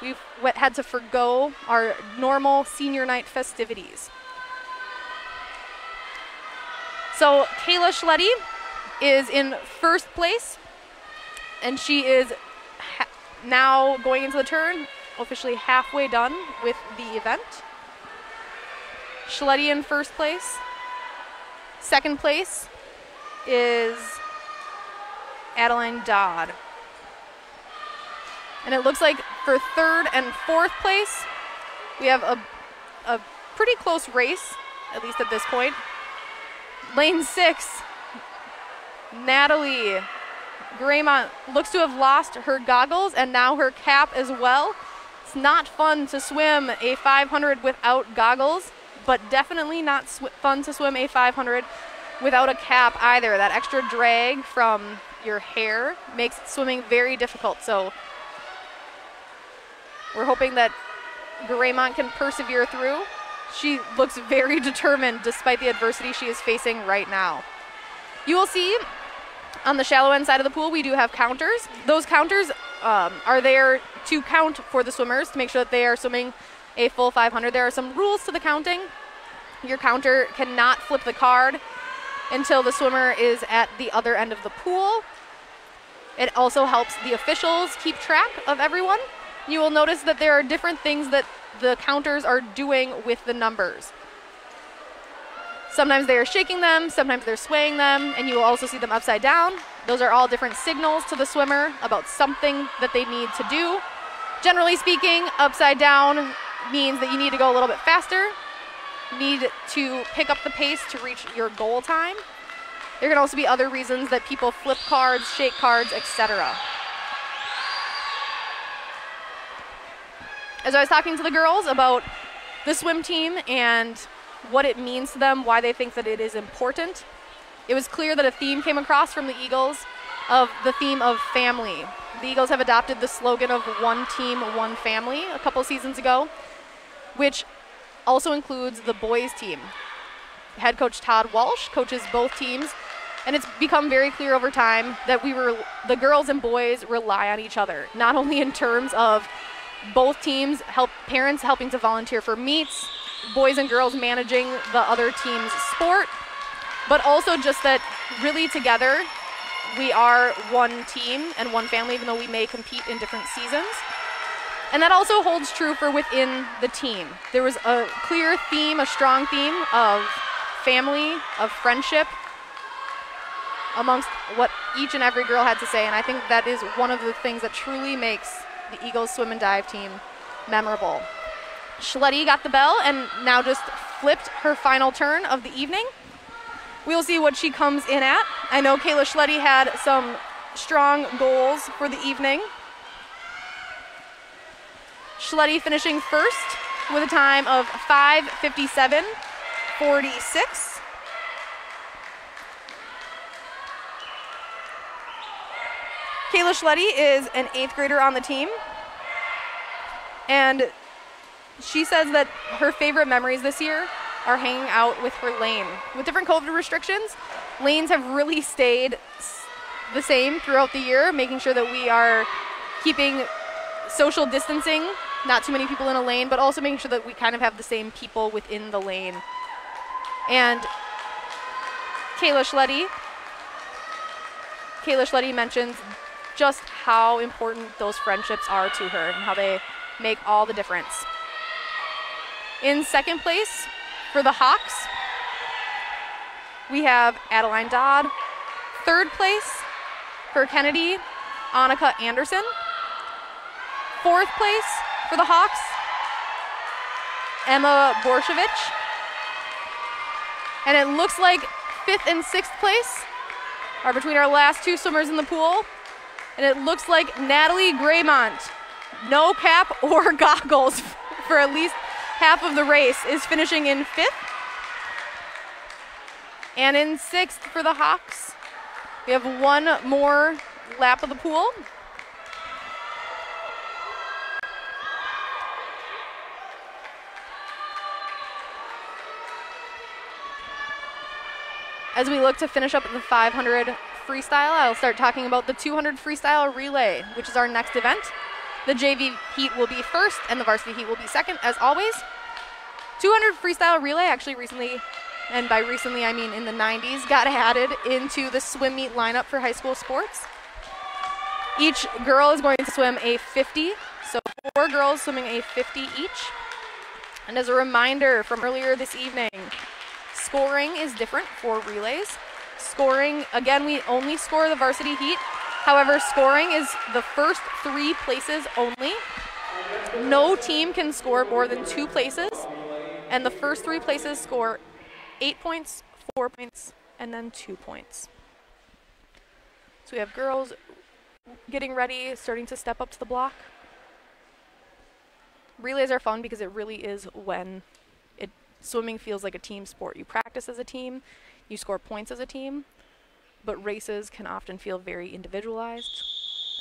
Speaker 1: we've had to forgo our normal senior night festivities. So Kayla Schletty is in 1st place, and she is now going into the turn, officially halfway done with the event. Schletty in 1st place. 2nd place is Adeline Dodd. And it looks like for 3rd and 4th place, we have a pretty close race, at least at this point. Lane 6, Natalie Graymont looks to have lost her goggles and now her cap as well. It's not fun to swim a 500 without goggles, but definitely not fun to swim a 500 without a cap either. That extra drag from your hair makes swimming very difficult. So we're hoping that Graymont can persevere through. She looks very determined despite the adversity she is facing right now. You will see on the shallow end side of the pool, we do have counters. Those counters are there to count for the swimmers to make sure that they are swimming a full 500. There are some rules to the counting. Your counter cannot flip the card until the swimmer is at the other end of the pool. It also helps the officials keep track of everyone. You will notice that there are different things that the counters are doing with the numbers. Sometimes they are shaking them, sometimes they're swaying them, and you will also see them upside down. Those are all different signals to the swimmer about something that they need to do. Generally speaking, upside down means that you need to go a little bit faster, need to pick up the pace to reach your goal time. There can also be other reasons that people flip cards, shake cards, etc. As I was talking to the girls about the swim team and what it means to them, why they think that it is important, it was clear that a theme came across from the Eagles of the theme of family. The Eagles have adopted the slogan of one team, one family a couple seasons ago, which also includes the boys team. Head coach Todd Walsh coaches both teams And it's become very clear over time that the girls and boys rely on each other, not only in terms of both teams, parents helping to volunteer for meets, boys and girls managing the other team's sport, but also just that really together we are one team and one family, even though we may compete in different seasons. And that also holds true for within the team. There was a clear theme, a strong theme of family, of friendship, amongst what each and every girl had to say, and I think that is one of the things that truly makes the Eagles swim and dive team memorable. Schletty got the bell and now just flipped her final turn of the evening. We'll see what she comes in at. I know Kayla Schletty had some strong goals for the evening. Schletty finishing first with a time of 5:57.46. Kayla Schletty is an 8th grader on the team, and she says that her favorite memories this year are hanging out with her lane. With different COVID restrictions, lanes have really stayed the same throughout the year, making sure that we are keeping social distancing, not too many people in a lane, but also making sure that we kind of have the same people within the lane. And Kayla Schletty mentions just how important those friendships are to her and how they make all the difference. In second place for the Hawks, we have Adeline Dodd. Third place for Kennedy, Annika Anderson. Fourth place for the Hawks, Emma Borshevich. And it looks like 5th and 6th place are between our last two swimmers in the pool. And it looks like Natalie Graymont, no cap or goggles for at least half of the race, is finishing in 5th. And in 6th for the Hawks, we have one more lap of the pool. As we look to finish up the 500 freestyle, I'll start talking about the 200 freestyle relay, which is our next event. The JV heat will be first and the varsity heat will be second, as always. 200 freestyle relay actually recently, and by recently I mean in the 90s, got added into the swim meet lineup for high school sports. Each girl is going to swim a 50, so 4 girls swimming a 50 each. And as a reminder from earlier this evening, scoring is different for relays. Scoring, again, we only score the varsity heat. However, scoring is the first 3 places only. No team can score more than 2 places, and the first 3 places score 8 points, 4 points, and then 2 points. So we have girls getting ready, starting to step up to the block. Relays are fun because it really is when swimming feels like a team sport. You practice as a team, you score points as a team, but races can often feel very individualized,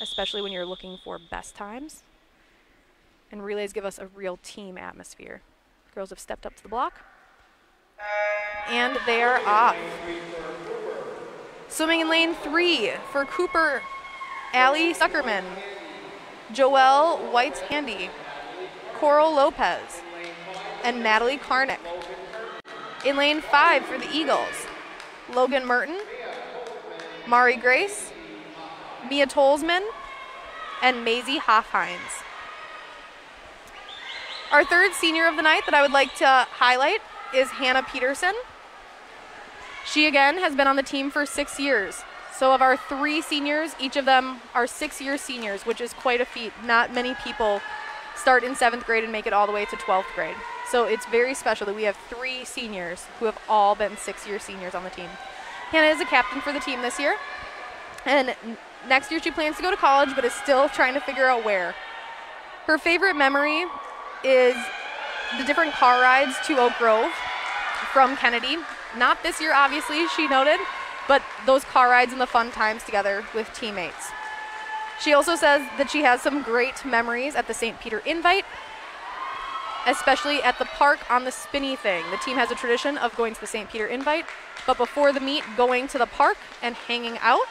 Speaker 1: especially when you're looking for best times. And relays give us a real team atmosphere. Girls have stepped up to the block, and they are off. Swimming in lane 3 for Cooper, Allie Zuckerman, Joelle Whites-Handy, Coral Lopez, and Natalie Karnick. In lane 5 for the Eagles, Logan Merton, Mari Grace, Mia Tolsman, and Maisie Hoffhines. Our third senior of the night that I would like to highlight is Hannah Peterson. She again has been on the team for 6 years. So of our 3 seniors, each of them are 6-year seniors, which is quite a feat. Not many people start in 7th grade and make it all the way to 12th grade. So it's very special that we have 3 seniors who have all been 6-year seniors on the team. Hannah is a captain for the team this year. And next year she plans to go to college, but is still trying to figure out where. Her favorite memory is the different car rides to Oak Grove from Kennedy. Not this year, obviously, she noted, but those car rides and the fun times together with teammates. She also says that she has some great memories at the St. Peter Invite especially at the park on the spinny thing. The team has a tradition of going to the St. Peter Invite, but before the meet, going to the park and hanging out.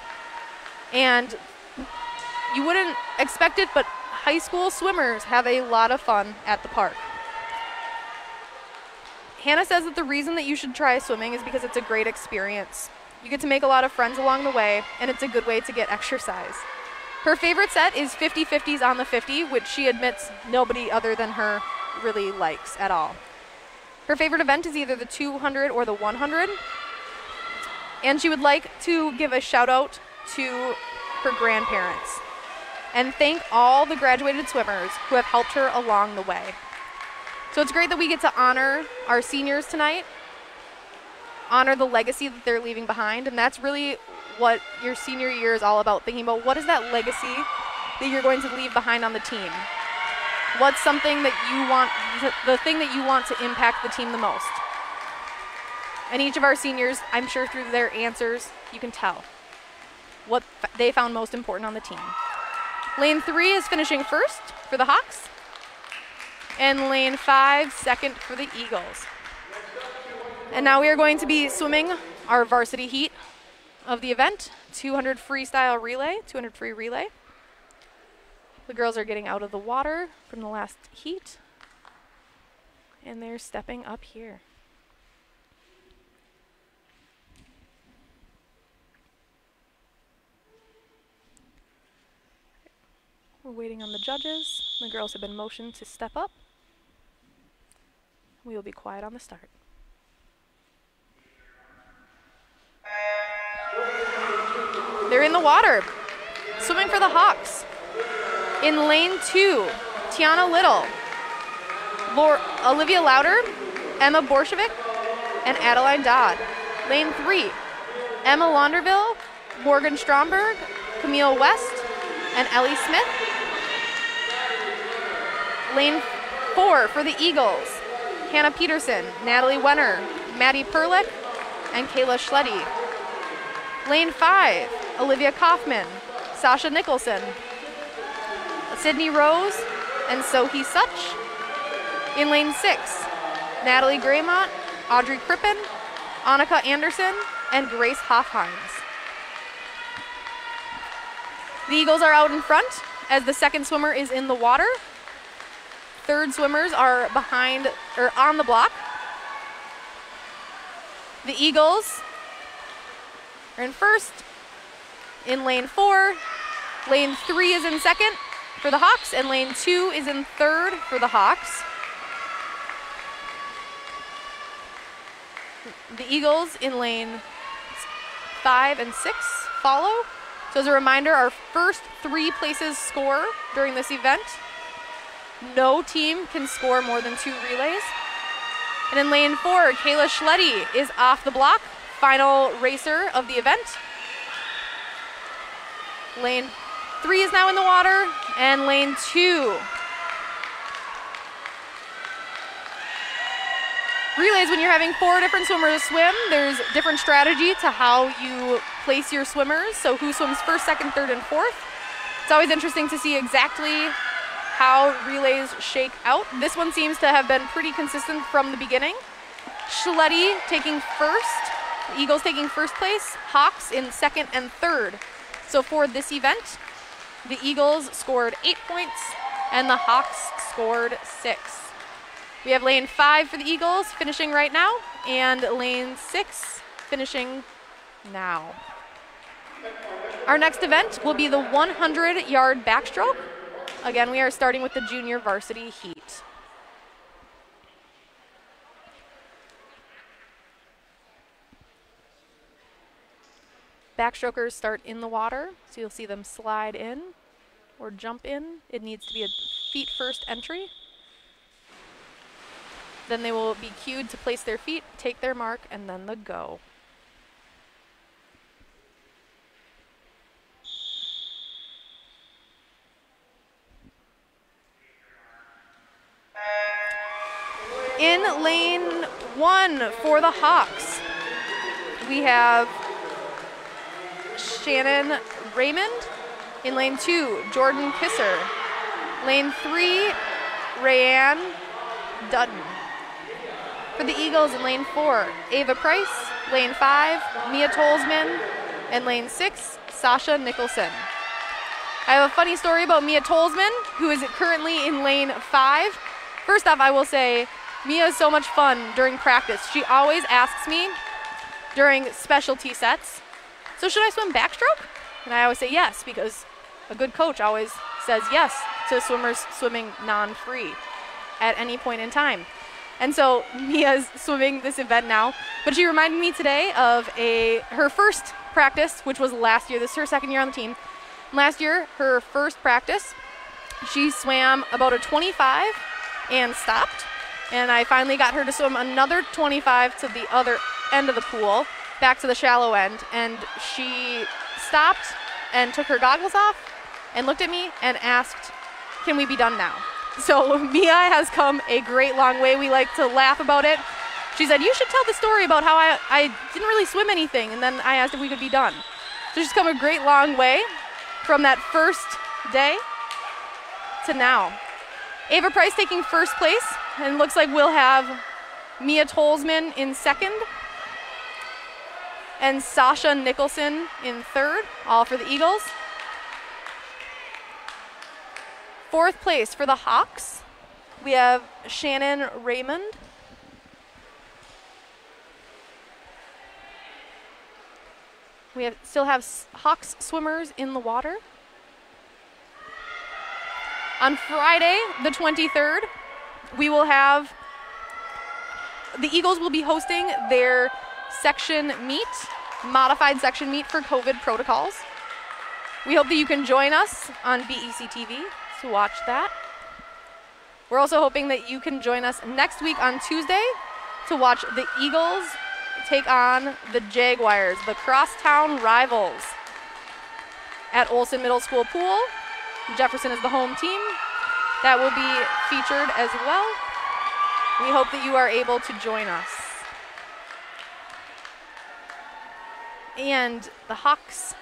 Speaker 1: And you wouldn't expect it, but high school swimmers have a lot of fun at the park. Hannah says that the reason that you should try swimming is because it's a great experience. You get to make a lot of friends along the way, and it's a good way to get exercise. Her favorite set is 50-50s on the 50, which she admits nobody other than her really likes at all. Her favorite event is either the 200 or the 100. And she would like to give a shout out to her grandparents and thank all the graduated swimmers who have helped her along the way. So it's great that we get to honor our seniors tonight, honor the legacy that they're leaving behind, and that's really what your senior year is all about, thinking about what is that legacy that you're going to leave behind on the team. What's something that you want, the thing that you want to impact the team the most? And each of our seniors, I'm sure through their answers, you can tell what they found most important on the team. Lane 3 is finishing first for the Hawks, and lane 5 second for the Eagles. And now we are going to be swimming our varsity heat of the event, 200 freestyle relay, 200 free relay. The girls are getting out of the water from the last heat, and they're stepping up here. We're waiting on the judges. The girls have been motioned to step up. We will be quiet on the start. They're in the water, swimming for the Hawks. In lane 2, Tiana Little, Olivia Lauder, Emma Borshevic, and Adeline Dodd. Lane 3, Emma Launderville, Morgan Stromberg, Camille West, and Ellie Smith. Lane 4 for the Eagles, Hannah Peterson, Natalie Wenner, Maddie Perlick, and Kayla Schletty. Lane 5, Olivia Kaufman, Sasha Nicholson, Sydney Rose, and Sohi Such. In lane 6, Natalie Graymont, Audrey Crippen, Annika Anderson, and Grace Hoffheims. The Eagles are out in front as the second swimmer is in the water. Third swimmers are behind or on the block. The Eagles are in first. In lane 4, lane 3 is in second for the Hawks, and lane 2 is in third for the Hawks. The Eagles in lane 5 and 6 follow. So as a reminder, our first 3 places score during this event. No team can score more than 2 relays. And in lane 4, Kayla Schletty is off the block, final racer of the event. Lane 3 is now in the water, and lane 2. Relays, when you're having 4 different swimmers swim, there's different strategy to how you place your swimmers. So who swims first, second, third, and fourth. It's always interesting to see exactly how relays shake out. This one seems to have been pretty consistent from the beginning. Schletty taking first, the Eagles taking first place, Hawks in second and third. So for this event, the Eagles scored 8 points and the Hawks scored 6. We have lane 5 for the Eagles finishing right now, and lane 6 finishing now. Our next event will be the 100-yard backstroke. Again, we are starting with the junior varsity heat. Backstrokers start in the water, so you'll see them slide in or jump in. It needs to be a feet first entry. Then they will be cued to place their feet, take their mark, and then the go. In lane 1 for the Hawks, we have Shannon Raymond. In lane 2, Jordan Kisser. Lane 3, Rayanne Dutton. For the Eagles in lane 4, Ava Price. Lane 5, Mia Tolsman. And lane 6, Sasha Nicholson. I have a funny story about Mia Tolsman, who is currently in lane 5. First off, I will say, Mia is so much fun during practice. She always asks me during specialty sets, so should I swim backstroke? And I always say yes, because a good coach always says yes to swimmers swimming non-free at any point in time. And so Mia's swimming this event now, but she reminded me today of her first practice, which was last year. This is her second year on the team. Last year, her first practice, she swam about a 25 and stopped. And I finally got her to swim another 25 to the other end of the pool, back to the shallow end. And she stopped and took her goggles off and looked at me and asked, "Can we be done now?" So Mia has come a great long way. We like to laugh about it. She said, "You should tell the story about how I didn't really swim anything, and then I asked if we could be done." So she's come a great long way from that first day to now. Ava Price taking first place, and looks like we'll have Mia Tolsman in second and Sasha Nicholson in third, all for the Eagles. Fourth place for the Hawks, we have Shannon Raymond. We still have Hawks swimmers in the water. On Friday, the 23rd, we will have, the Eagles will be hosting their section meet, modified section meet for COVID protocols. We hope that you can join us on BEC-TV to watch that. We're also hoping that you can join us next week on Tuesday to watch the Eagles take on the Jaguars, the crosstown rivals, at Olson Middle School Pool. Jefferson is the home team. That will be featured as well. We hope that you are able to join us. And the Hawks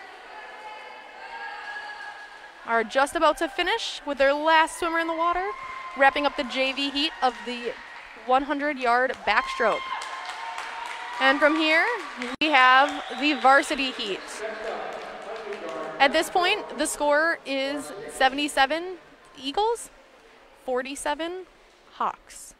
Speaker 1: are just about to finish with their last swimmer in the water, wrapping up the JV heat of the 100-yard backstroke. And from here, we have the varsity heat. At this point, the score is 77 Eagles, 47 Hawks.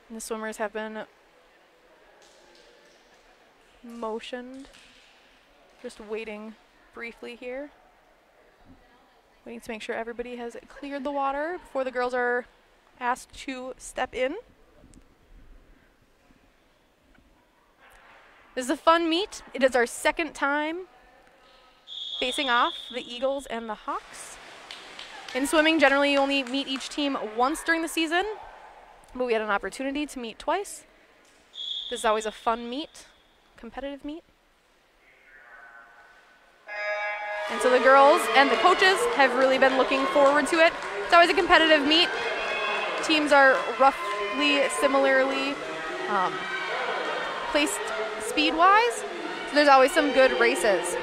Speaker 1: And the swimmers have been motioned. Just waiting briefly here. Waiting to make sure everybody has cleared the water before the girls are asked to step in. This is a fun meet. It is our second time facing off the Eagles and the Hawks. In swimming, generally you only meet each team once during the season, but we had an opportunity to meet twice. This is always a fun meet, competitive meet. And so the girls and the coaches have really been looking forward to it. It's always a competitive meet. Teams are roughly similarly placed speed-wise, so there's always some good races.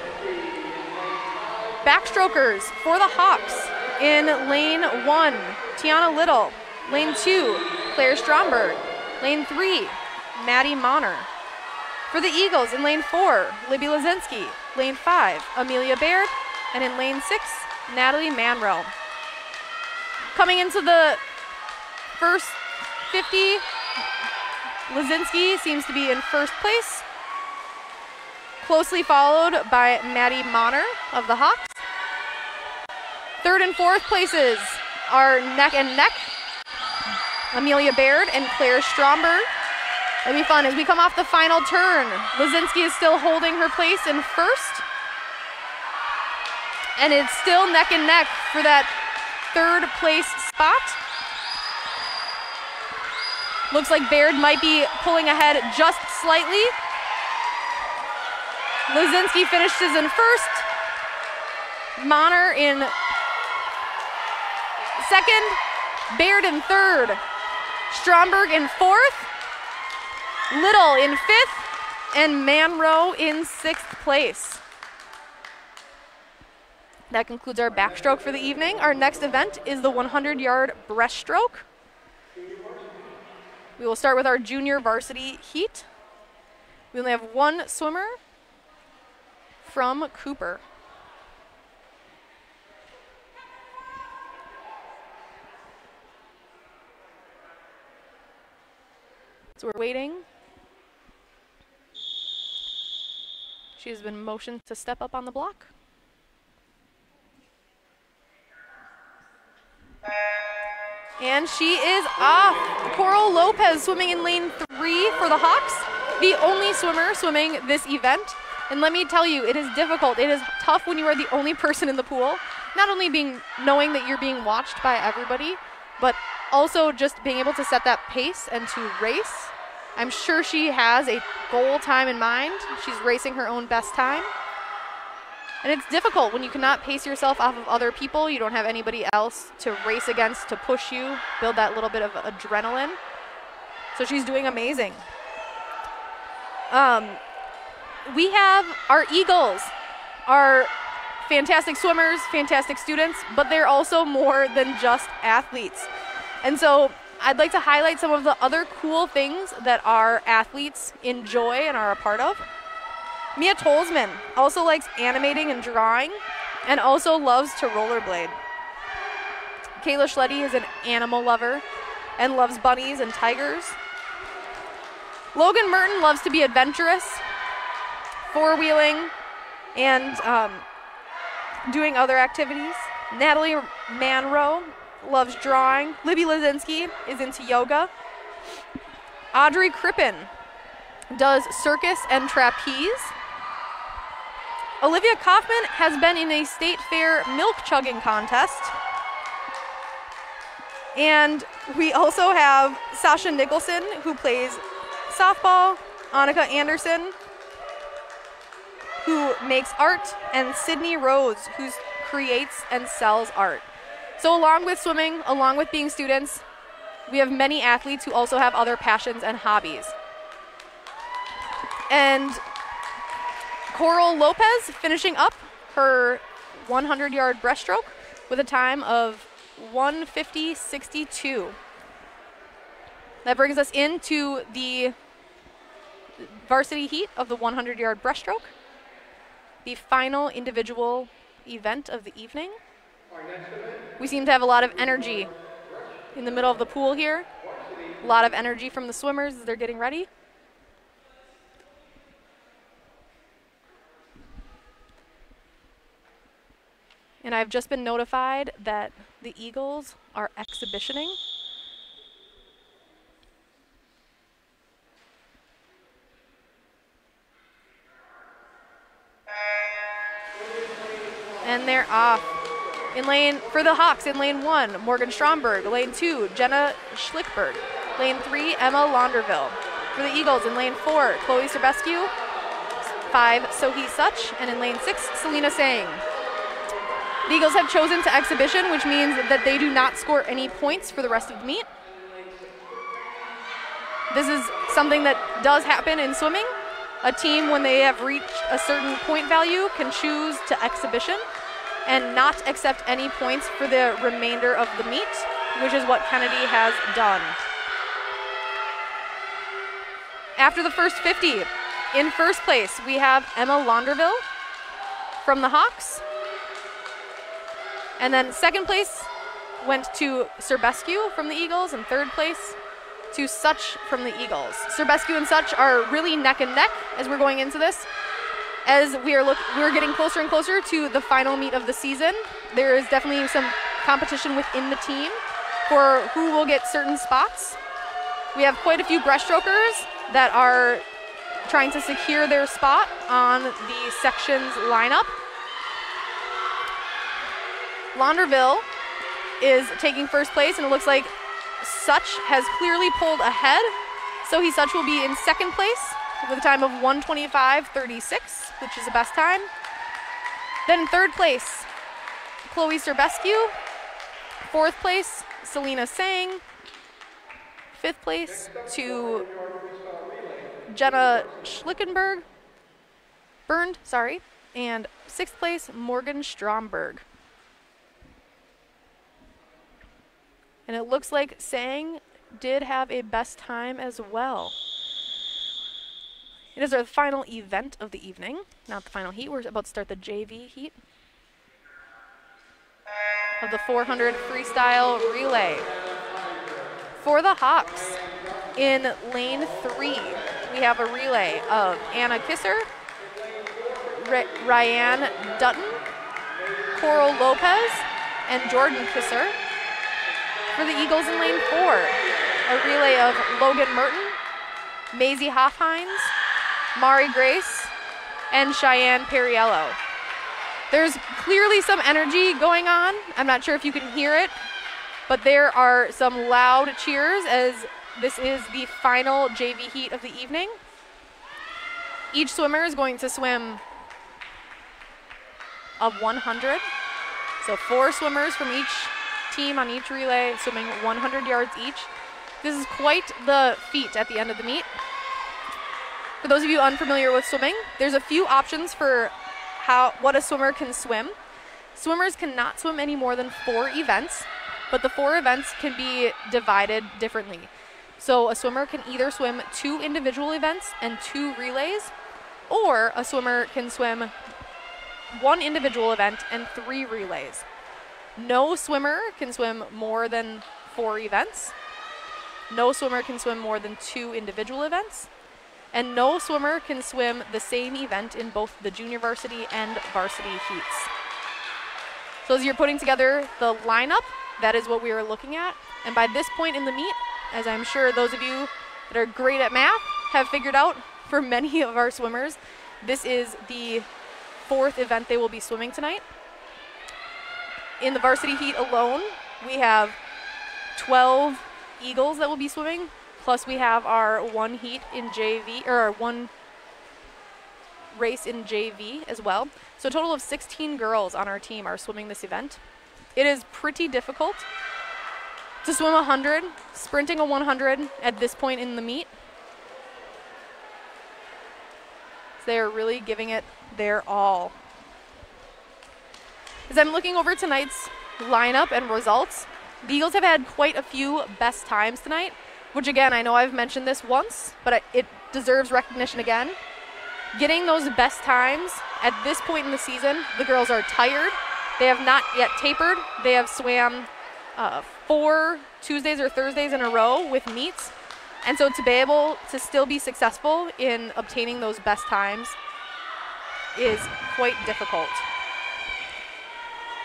Speaker 1: Backstrokers for the Hawks in lane 1, Tiana Little. Lane 2, Claire Stromberg. Lane 3, Maddie Monner. For the Eagles in lane 4, Libby Lazinski. Lane 5, Amelia Baird. And in lane 6, Natalie Manrow. Coming into the first 50, Lazinski seems to be in first place, closely followed by Maddie Monner of the Hawks. Third and fourth places are neck and neck, Amelia Baird and Claire Stromberg. It'll be fun as we come off the final turn. Lazinski is still holding her place in first. And it's still neck and neck for that third place spot. Looks like Baird might be pulling ahead just slightly. Lazinski finishes in first. Monner in second. Baird in third. Stromberg in fourth. Little in fifth. and man row in 6th place. That concludes our backstroke for the evening. Our next event is the 100-yard breaststroke. We will start with our junior varsity heat. We only have one swimmer from Cooper. So we're waiting. She has been motioned to step up on the block. And she is off. Coral Lopez swimming in lane 3 for the Hawks, the only swimmer swimming this event. And let me tell you, it is difficult. It is tough when you are the only person in the pool. Not only knowing that you're being watched by everybody, but also just being able to set that pace and to race. I'm sure she has a goal time in mind. She's racing her own best time. And it's difficult when you cannot pace yourself off of other people. You don't have anybody else to race against, to push you, build that little bit of adrenaline. So she's doing amazing. We have our Eagles, our fantastic swimmers, fantastic students, but they're also more than just athletes. And so I'd like to highlight some of the other cool things that our athletes enjoy and are a part of. Mia Tolsman also likes animating and drawing and also loves to rollerblade. Kayla Schletty is an animal lover and loves bunnies and tigers. Logan Merton loves to be adventurous, four-wheeling, and doing other activities. Natalie Manrow loves drawing. Libby Lazinski is into yoga. Audrey Crippen does circus and trapeze. Olivia Kaufman has been in a state fair milk chugging contest. And we also have Sasha Nicholson, who plays softball, Annika Anderson, who makes art, and Sydney Rose, who creates and sells art. So along with swimming, along with being students, we have many athletes who also have other passions and hobbies. And Coral Lopez finishing up her 100-yard breaststroke with a time of 1:50.62. That brings us into the varsity heat of the 100-yard breaststroke, the final individual event of the evening. We seem to have a lot of energy in the middle of the pool here. A lot of energy from the swimmers as they're getting ready. And I've just been notified that the Eagles are exhibitioning. And they're off. For the Hawks, in lane 1, Morgan Stromberg. Lane 2, Jenna Schlickberg. Lane 3, Emma Launderville. For the Eagles, in lane 4, Chloe Serbescu. 5, Sohi Such. And in lane 6, Selena Sang. The Eagles have chosen to exhibition, which means that they do not score any points for the rest of the meet. This is something that does happen in swimming. A team, when they have reached a certain point value, can choose to exhibition and not accept any points for the remainder of the meet, which is what Kennedy has done. After the first 50, in first place, we have Emma Launderville from the Hawks. And then second place went to Serbescu from the Eagles, and third place to Such from the Eagles. Serbescu and Such are really neck and neck as we're going into this. As we're getting closer and closer to the final meet of the season, there is definitely some competition within the team for who will get certain spots. We have quite a few breaststrokers that are trying to secure their spot on the sections lineup. Launderville is taking first place, and it looks like Such has clearly pulled ahead. So Such will be in second place with a time of 1:25.36, which is the best time. Then in third place, Chloe Serbescu. Fourth place, Selena Sang. Fifth place to Jenna Schlickenberg, Burned, sorry, and 6th place, Morgan Stromberg. And it looks like Sang did have a best time as well. It is our final event of the evening, not the final heat. We're about to start the JV heat of the 400 freestyle relay. For the Hawks, in lane 3, we have a relay of Anna Kisser, Ryan Dutton, Coral Lopez, and Jordan Kisser. For the Eagles in lane 4, a relay of Logan Merton, Maisie Hoffhines, Mari Grace, and Cheyenne Perriello. There's clearly some energy going on. I'm not sure if you can hear it, but there are some loud cheers as this is the final JV heat of the evening. Each swimmer is going to swim of 100. So 4 swimmers from each team on each relay swimming 100 yards each. This is quite the feat at the end of the meet. For those of you unfamiliar with swimming, there's a few options for what a swimmer can swim. Swimmers cannot swim any more than 4 events, but the 4 events can be divided differently. So a swimmer can either swim 2 individual events and 2 relays, or a swimmer can swim 1 individual event and 3 relays. No swimmer can swim more than 4 events. No swimmer can swim more than 2 individual events. And no swimmer can swim the same event in both the junior varsity and varsity heats. So as you're putting together the lineup, that is what we are looking at. And by this point in the meet, as I'm sure those of you that are great at math have figured out, for many of our swimmers, this is the 4th event they will be swimming tonight. In the varsity heat alone, we have 12 Eagles that will be swimming, plus we have our 1 heat in JV, or our 1 race in JV as well. So a total of 16 girls on our team are swimming this event. It is pretty difficult to swim 100, sprinting a 100 at this point in the meet. So they are really giving it their all. As I'm looking over tonight's lineup and results, the Eagles have had quite a few best times tonight, which again, I know I've mentioned this once, but it deserves recognition again. Getting those best times at this point in the season, the girls are tired. They have not yet tapered. They have swam 4 Tuesdays or Thursdays in a row with meets. And so to be able to still be successful in obtaining those best times is quite difficult.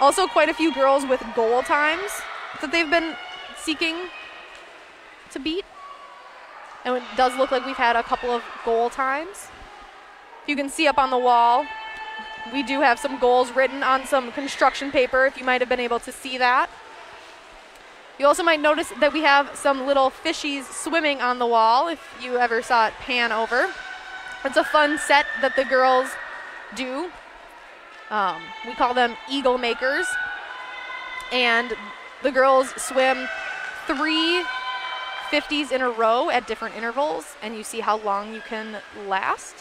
Speaker 1: Also, quite a few girls with goal times that they've been seeking to beat. And it does look like we've had a couple of goal times. You can see up on the wall, we do have some goals written on some construction paper, if you might have been able to see that. You also might notice that we have some little fishies swimming on the wall, if you ever saw it pan over. It's a fun set that the girls do. We call them Eagle Makers. And the girls swim 3 50s in a row at different intervals, and you see how long you can last.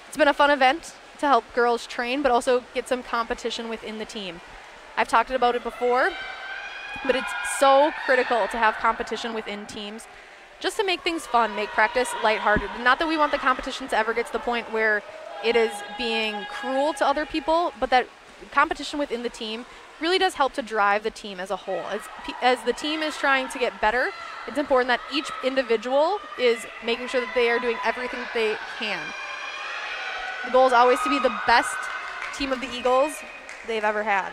Speaker 1: It's been a fun event to help girls train, but also get some competition within the team. I've talked about it before, but it's so critical to have competition within teams just to make things fun, make practice lighthearted. Not that we want the competition to ever get to the point where it is being cruel to other people, but that competition within the team really does help to drive the team as a whole. As the team is trying to get better, it's important that each individual is making sure that they are doing everything that they can. The goal is always to be the best team of the Eagles they've ever had.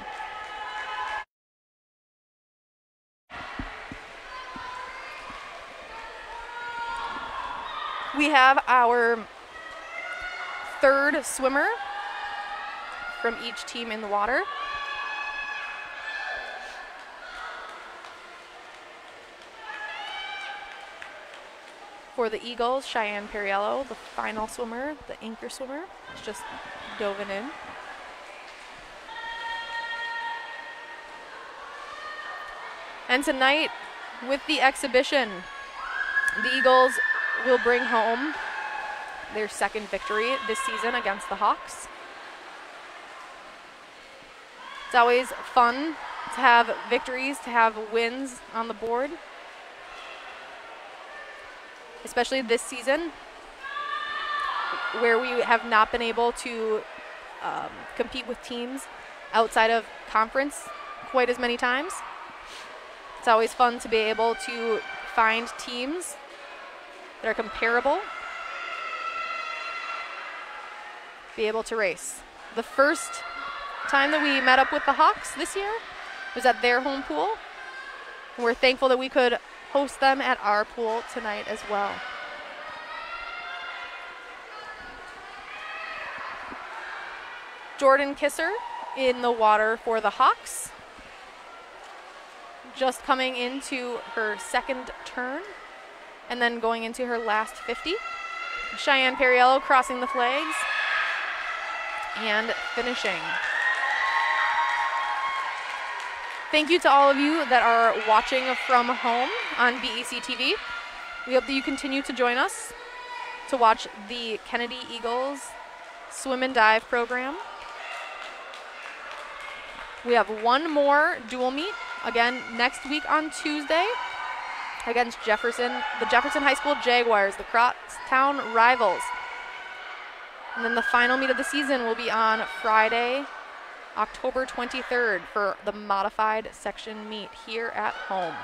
Speaker 1: We have our 3rd swimmer from each team in the water. For the Eagles, Cheyenne Perriello, the final swimmer, the anchor swimmer, is just dove in. And tonight, with the exhibition, the Eagles will bring home their second victory this season against the Hawks. It's always fun to have victories, to have wins on the board, especially this season where we have not been able to compete with teams outside of conference quite as many times. It's always fun to be able to find teams that are comparable, be able to race. The first time that we met up with the Hawks this year was at their home pool, and we're thankful that we could host them at our pool tonight as well. Jordan Kisser in the water for the Hawks, just coming into her second turn and then going into her last 50. Cheyenne Perriello crossing the flags and finishing. Thank you to all of you that are watching from home on BEC-TV. We hope that you continue to join us to watch the Kennedy Eagles swim and dive program. We have one more dual meet, again, next week on Tuesday against the Jefferson High School Jaguars, the crosstown rivals. And then the final meet of the season will be on Friday, October 23rd for the modified section meet here at home.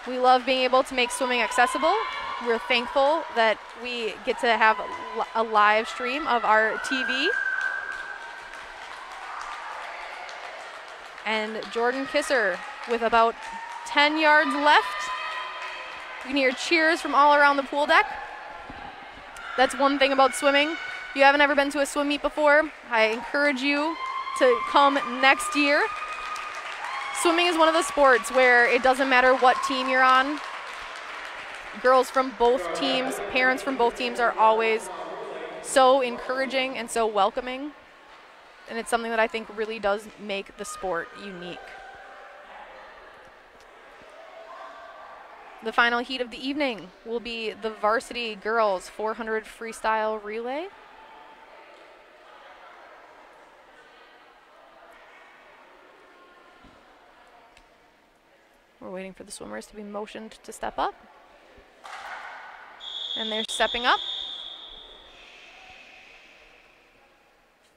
Speaker 1: We love being able to make swimming accessible. We're thankful that we get to have a live stream of our TV. And Jordan Kisser with about 10 yards left. You can hear cheers from all around the pool deck. That's one thing about swimming. If you haven't ever been to a swim meet before, I encourage you to come next year. Swimming is one of the sports where it doesn't matter what team you're on. Girls from both teams, parents from both teams are always so encouraging and so welcoming. And it's something that I think really does make the sport unique. The final heat of the evening will be the varsity girls 400 freestyle relay. We're waiting for the swimmers to be motioned to step up. And they're stepping up.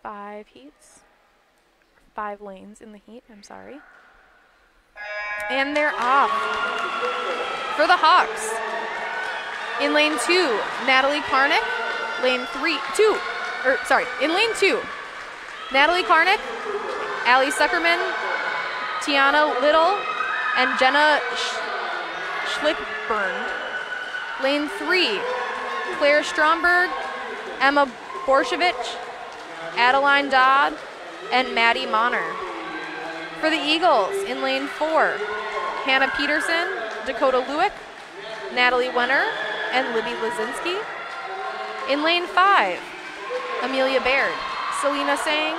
Speaker 1: 5 heats, 5 lanes in the heat, I'm sorry. And they're off. For the Hawks, in lane 2, Natalie Karnick, in lane 2, Natalie Karnick, Allie Suckerman, Tiana Little, and Jenna Schlickburn. Lane 3, Claire Stromberg, Emma Borshevich, Adeline Dodd, and Maddie Monner. For the Eagles, in lane 4, Hannah Peterson, Dakota Lewick, Natalie Wenner, and Libby Lazinski. In lane 5, Amelia Baird, Selena Sang,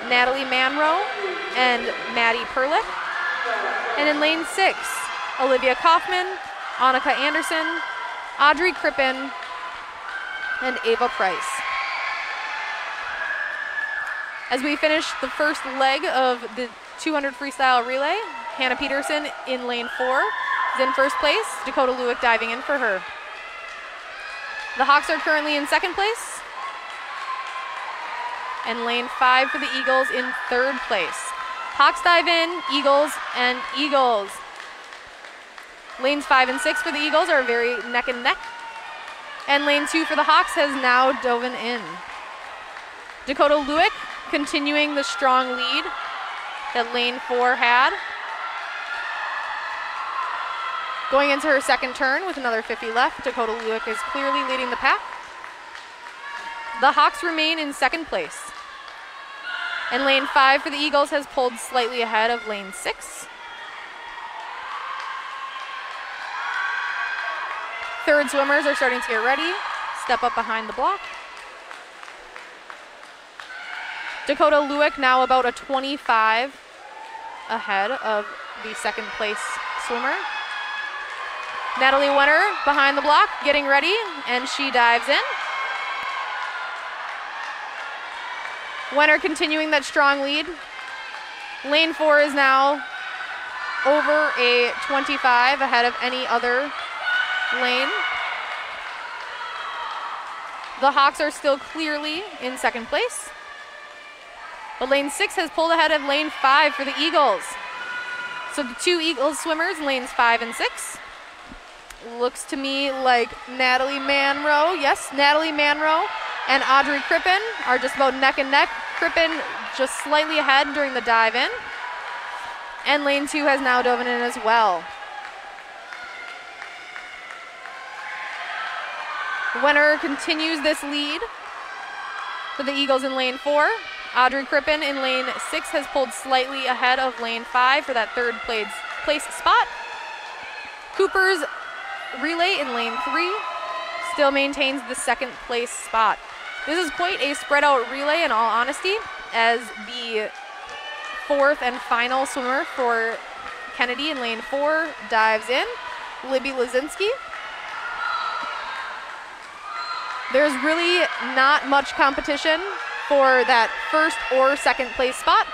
Speaker 1: Natalie Manro, and Maddie Perlick. And in lane 6, Olivia Kaufman, Annika Anderson, Audrey Crippen, and Ava Price. As we finish the first leg of the 200 freestyle relay, Hannah Peterson in lane 4 is in first place, Dakota Lewick diving in for her. The Hawks are currently in second place, and lane 5 for the Eagles in third place. Hawks dive in, Eagles, and Eagles. Lanes 5 and 6 for the Eagles are very neck and neck, and lane 2 for the Hawks has now dove in. Dakota Lewick continuing the strong lead that lane 4 had. Going into her second turn with another 50 left, Dakota Lewick is clearly leading the pack. The Hawks remain in second place. And lane 5 for the Eagles has pulled slightly ahead of lane 6. Third swimmers are starting to get ready, step up behind the block. Dakota Lewick now about a 25 ahead of the second place swimmer. Natalie Wenner behind the block, getting ready, and she dives in. Wenner continuing that strong lead. Lane 4 is now over a 25 ahead of any other lane. The Hawks are still clearly in second place. But lane 6 has pulled ahead of lane 5 for the Eagles. So the two Eagles swimmers, lanes 5 and 6. Looks to me like Natalie Manroe. Yes, Natalie Manroe and Audrey Crippen are just about neck and neck. Crippen just slightly ahead during the dive in. And lane 2 has now dove in as well. Wenner continues this lead for the Eagles in lane 4. Audrey Crippen in lane 6 has pulled slightly ahead of lane 5 for that third place spot. Cooper's relay in lane 3 still maintains the second place spot. This is quite a spread out relay in all honesty, as the fourth and final swimmer for Kennedy in lane 4 dives in, Libby Lazinski. There's really not much competition for that first or second place spot.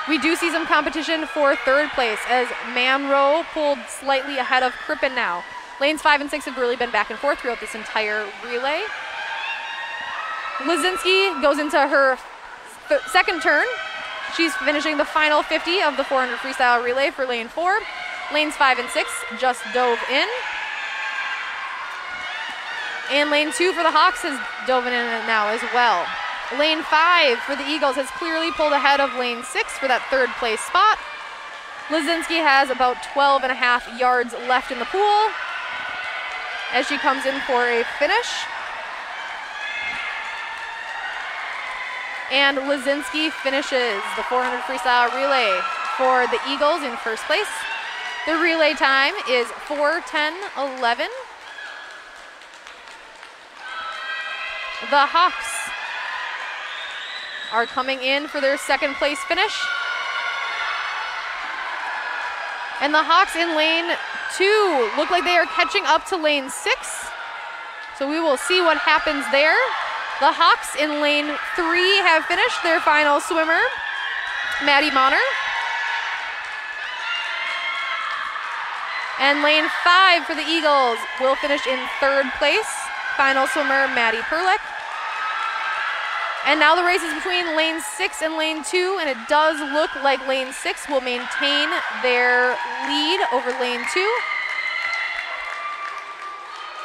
Speaker 1: We do see some competition for third place, as Manroe pulled slightly ahead of Crippen now. Lanes 5 and 6 have really been back and forth throughout this entire relay. Lazinski goes into her second turn. She's finishing the final 50 of the 400 freestyle relay for lane 4. Lanes 5 and 6 just dove in. And lane 2 for the Hawks has dove in now as well. Lane 5 for the Eagles has clearly pulled ahead of lane 6 for that third place spot. Lazinski has about 12.5 yards left in the pool as she comes in for a finish. And Lazinski finishes the 400 freestyle relay for the Eagles in first place. The relay time is 4:10:11. The Hawks are coming in for their second place finish. And the Hawks in lane 2 look like they are catching up to lane 6. So we will see what happens there. The Hawks in lane 3 have finished their final swimmer, Maddie Monner. And lane 5 for the Eagles will finish in third place, final swimmer, Maddie Perlick. And now the race is between lane 6 and lane 2, and it does look like lane 6 will maintain their lead over lane 2.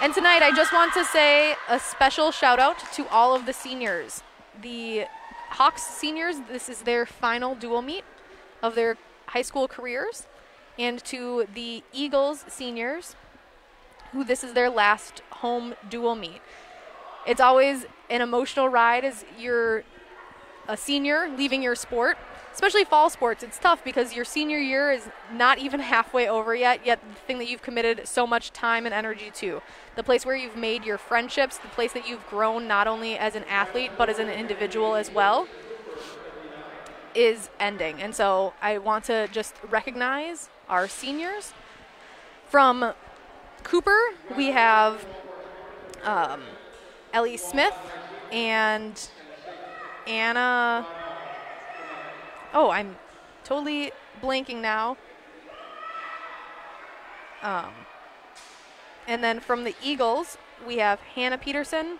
Speaker 1: And tonight I just want to say a special shout out to all of the seniors. The Hawks seniors, this is their final dual meet of their high school careers. And to the Eagles seniors, who this is their last home dual meet. It's always an emotional ride as you're a senior leaving your sport, especially fall sports. It's tough because your senior year is not even halfway over yet the thing that you've committed so much time and energy to, the place where you've made your friendships, the place that you've grown not only as an athlete but as an individual as well, is ending. And so I want to just recognize our seniors. From Cooper, we have Ellie Smith and Anna. Oh, I'm totally blanking now. And then from the Eagles, we have Hannah Peterson,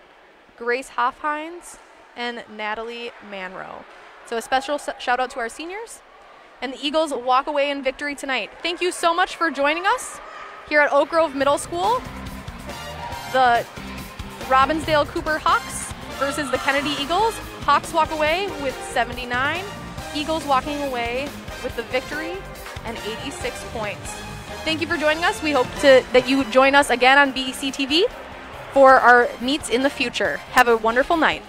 Speaker 1: Grace Hoffhines, and Natalie Manroe. So a special shout out to our seniors. And the Eagles walk away in victory tonight. Thank you so much for joining us here at Oak Grove Middle School. The Robbinsdale Cooper Hawks versus the Kennedy Eagles. Hawks walk away with 79. Eagles walking away with the victory and 86 points. Thank you for joining us. We hope that you join us again on BEC-TV for our meets in the future. Have a wonderful night.